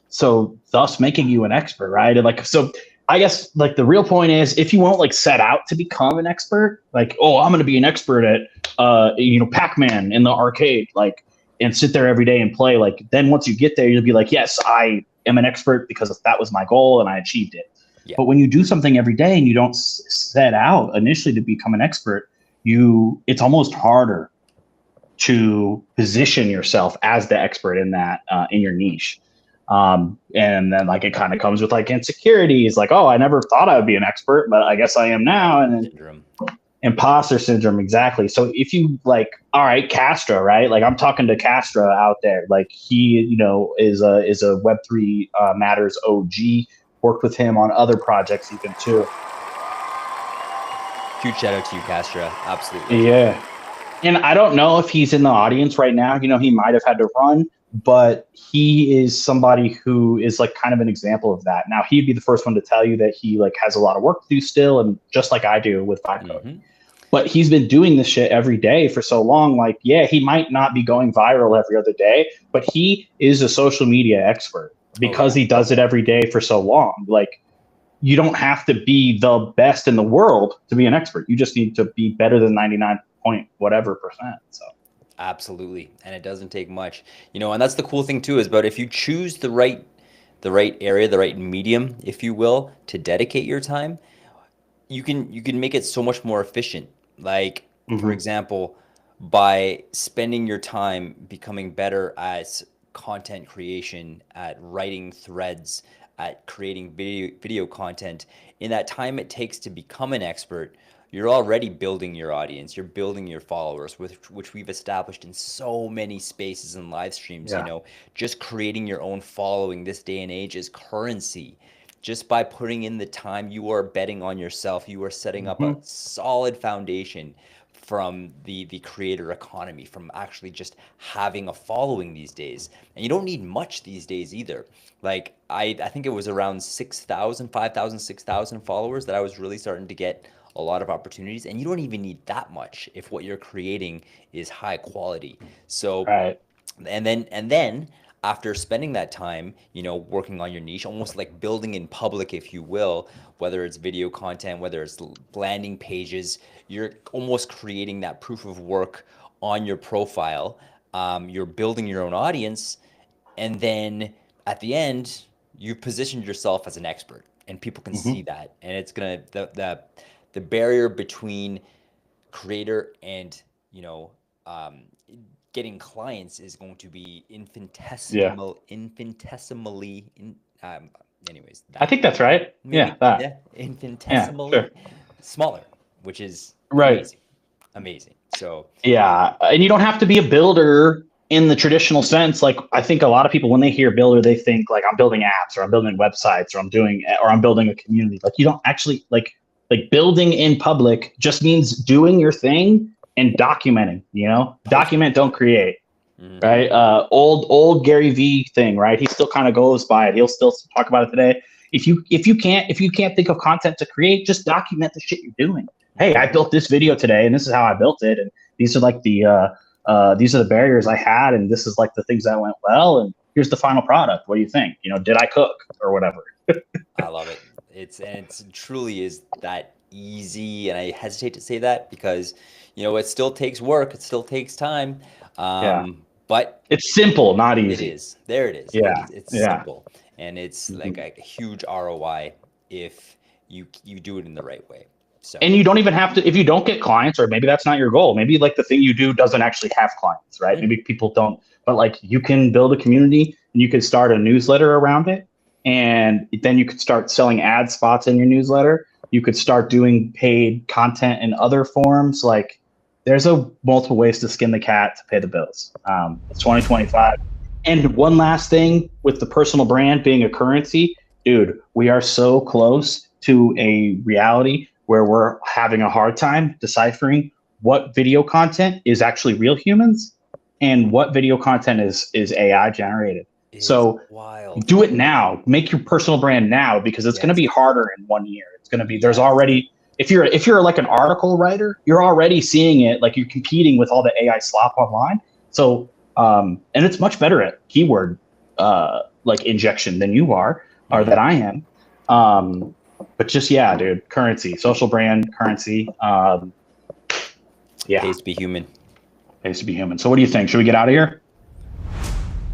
[SPEAKER 2] So thus making you an expert, right? And like, so I guess like the real point is if you won't like set out to become an expert, like, oh, I'm going to be an expert at, Pac-Man in the arcade, like, and sit there every day and play. Like, then once you get there, you'll be like, yes, I am an expert because that was my goal and I achieved it.
[SPEAKER 1] Yeah.
[SPEAKER 2] But when you do something every day and you don't set out initially to become an expert, it's almost harder to position yourself as the expert in that in your niche. And then like it kind of comes with like insecurities, like, oh, I never thought I would be an expert, but I guess I am now. And then
[SPEAKER 1] Syndrome.
[SPEAKER 2] imposter syndrome, exactly. So if you like, all right, Castro, right? Like I'm talking to Castro out there, like he, is a Web3 Matters OG. Worked with him on other projects even too.
[SPEAKER 1] Huge shout out to you, Castro. Absolutely.
[SPEAKER 2] Yeah. And I don't know if he's in the audience right now. He might have had to run, but he is somebody who is like kind of an example of that. Now, he'd be the first one to tell you that he like has a lot of work to do still, and just like I do with vibe code.
[SPEAKER 1] Mm-hmm.
[SPEAKER 2] But he's been doing this shit every day for so long. Like, yeah, he might not be going viral every other day, but he is a social media expert because he does it every day for so long. Like, you don't have to be the best in the world to be an expert. You just need to be better than 99 point whatever percent. So
[SPEAKER 1] Absolutely. And it doesn't take much. And that's the cool thing too, is about if you choose the right area, the right medium, if you will, to dedicate your time, you can make it so much more efficient. Like, for example, by spending your time becoming better at content creation, at writing threads, at creating video content, in that time it takes to become an expert, you're already building your audience, you're building your followers, which we've established in so many spaces and live streams.
[SPEAKER 2] yeah.
[SPEAKER 1] Just creating your own following this day and age is currency. Just by putting in the time, you are betting on yourself. You are setting up a solid foundation from the creator economy, from actually just having a following these days. And you don't need much these days either. Like I think it was around 6,000, 5,000, 6,000 followers that I was really starting to get a lot of opportunities. And you don't even need that much if what you're creating is high quality. So
[SPEAKER 2] Right.
[SPEAKER 1] and then after spending that time, working on your niche, almost like building in public, if you will, whether it's video content, whether it's landing pages, you're almost creating that proof of work on your profile. You're building your own audience, and then at the end, you've positioned yourself as an expert, and people can see that, and it's gonna the barrier between creator and um, getting clients is going to be
[SPEAKER 2] Yeah.
[SPEAKER 1] infinitesimally anyways,
[SPEAKER 2] I
[SPEAKER 1] that
[SPEAKER 2] think that's right.
[SPEAKER 1] maybe,
[SPEAKER 2] Yeah. That.
[SPEAKER 1] yeah,
[SPEAKER 2] Yeah.
[SPEAKER 1] infinitesimally
[SPEAKER 2] Sure.
[SPEAKER 1] smaller, which is
[SPEAKER 2] Right.
[SPEAKER 1] amazing. So
[SPEAKER 2] Yeah. And you don't have to be a builder in the traditional sense. Like I think a lot of people when they hear builder, they think like I'm building apps or I'm building websites or I'm building a community. Like you don't actually like building in public just means doing your thing and documenting, document, don't create.
[SPEAKER 1] mhm.
[SPEAKER 2] Right. Old Gary V thing, right? He still kind of goes by it. He'll still talk about it today. If you can't think of content to create, just document the shit you're doing. Hey, I built this video today and this is how I built it. And these are like these are the barriers I had, and this is like the things that went well, and here's the final product. What do you think? Did I cook or whatever?
[SPEAKER 1] I love it. It's truly is that easy, and I hesitate to say that because it still takes work, it still takes time,
[SPEAKER 2] Yeah.
[SPEAKER 1] but
[SPEAKER 2] It's simple, not
[SPEAKER 1] it
[SPEAKER 2] easy.
[SPEAKER 1] is. There it is.
[SPEAKER 2] Yeah.
[SPEAKER 1] It's
[SPEAKER 2] Yeah.
[SPEAKER 1] simple, and it's like
[SPEAKER 2] Mhm.
[SPEAKER 1] a huge ROI if you do it in the right way. So
[SPEAKER 2] And you don't even have to, if you don't get clients, or maybe that's not your goal. Maybe like the thing you do doesn't actually have clients, right? Maybe people don't, but like you can build a community and you can start a newsletter around it. And then you could start selling ad spots in your newsletter. You could start doing paid content in other forms. Like there's a multiple ways to skin the cat to pay the bills. It's 2025. And one last thing with the personal brand being a currency, dude, we are so close to a reality where we're having a hard time deciphering what video content is actually real humans and what video content is AI generated.
[SPEAKER 1] It's
[SPEAKER 2] So
[SPEAKER 1] wild.
[SPEAKER 2] do it now. Make your personal brand now because it's going to
[SPEAKER 1] Yes.
[SPEAKER 2] be harder in 1 year. It's going to be there's
[SPEAKER 1] Yes.
[SPEAKER 2] already if you're like an article writer, you're already seeing it like you're competing with all the AI slop online. So and it's much better at keyword like injection than you are or that I am. But just yeah, dude, currency, social brand, currency. Yeah,
[SPEAKER 1] Pays to be human.
[SPEAKER 2] pays to be human. So what do you think? Should we get out of here?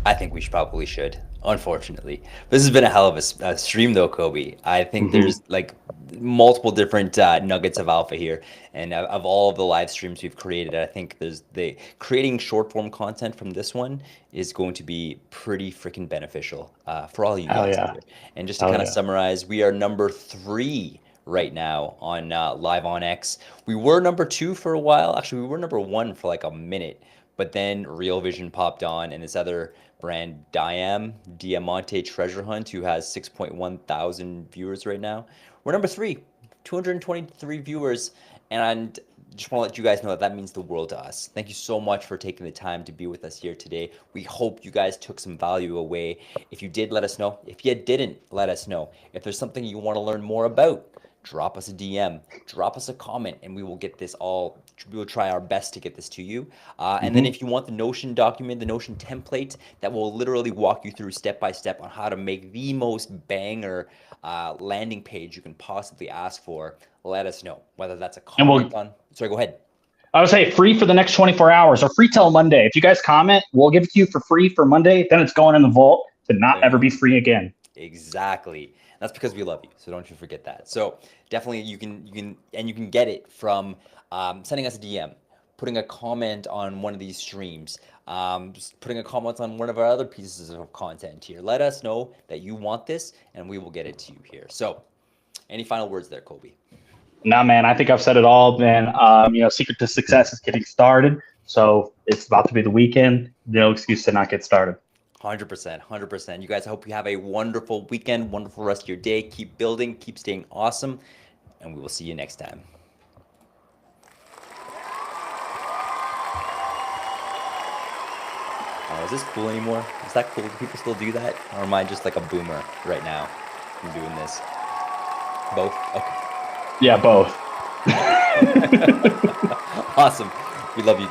[SPEAKER 1] I think we probably should, unfortunately. This has been a hell of a stream, though, Kobe. I think there's like multiple different nuggets of alpha here, and of all of the live streams we've created, I think there's the creating short form content from this one is going to be pretty freaking beneficial for all you
[SPEAKER 2] Hell
[SPEAKER 1] guys
[SPEAKER 2] yeah.
[SPEAKER 1] here. And just to
[SPEAKER 2] Hell
[SPEAKER 1] kind of
[SPEAKER 2] yeah.
[SPEAKER 1] summarize, we are number 3 right now on live on X. We were number 2 for a while. Actually, we were number 1 for like a minute. But then Real Vision popped on, and this other brand, Diamante Treasure Hunt, who has 6.1 thousand viewers right now. We're number 3, 223 viewers, and just want to let you guys know that means the world to us. Thank you so much for taking the time to be with us here today. We hope you guys took some value away. If you did, let us know. If you didn't, let us know. If there's something you want to learn more about, drop us a DM, drop us a comment, and we will get this all. We will try our best to get this to you. And then if you want the Notion document, the Notion template that will literally walk you through step by step on how to make the most banger landing page you can possibly ask for, let us know. Whether that's a
[SPEAKER 2] And
[SPEAKER 1] comment on. Sorry, go ahead.
[SPEAKER 2] I would say free for the next 24 hours or free till Monday. If you guys comment, we'll give it to you for free for Monday. Then it's going in the vault to not
[SPEAKER 1] There you
[SPEAKER 2] ever
[SPEAKER 1] go.
[SPEAKER 2] be free again.
[SPEAKER 1] Exactly. That's because we love you. So don't you forget that. So definitely you can get it from sending us a DM, putting a comment on one of these streams, just putting a comment on one of our other pieces of content here. Let us know that you want this, and we will get it to you here. So, any final words there, Kobe?
[SPEAKER 2] Nah, man, I think I've said it all, man. Secret to success is getting started. So it's about to be the weekend. No excuse to not get started.
[SPEAKER 1] 100%, 100%. You guys, I hope you have a wonderful weekend, wonderful rest of your day. Keep building, keep staying awesome, and we will see you next time. Oh, is this cool anymore? Is that cool? Do people still do that? Or am I just like a boomer right now from doing this? Both? Okay.
[SPEAKER 2] Yeah, both.
[SPEAKER 1] Awesome. We love you.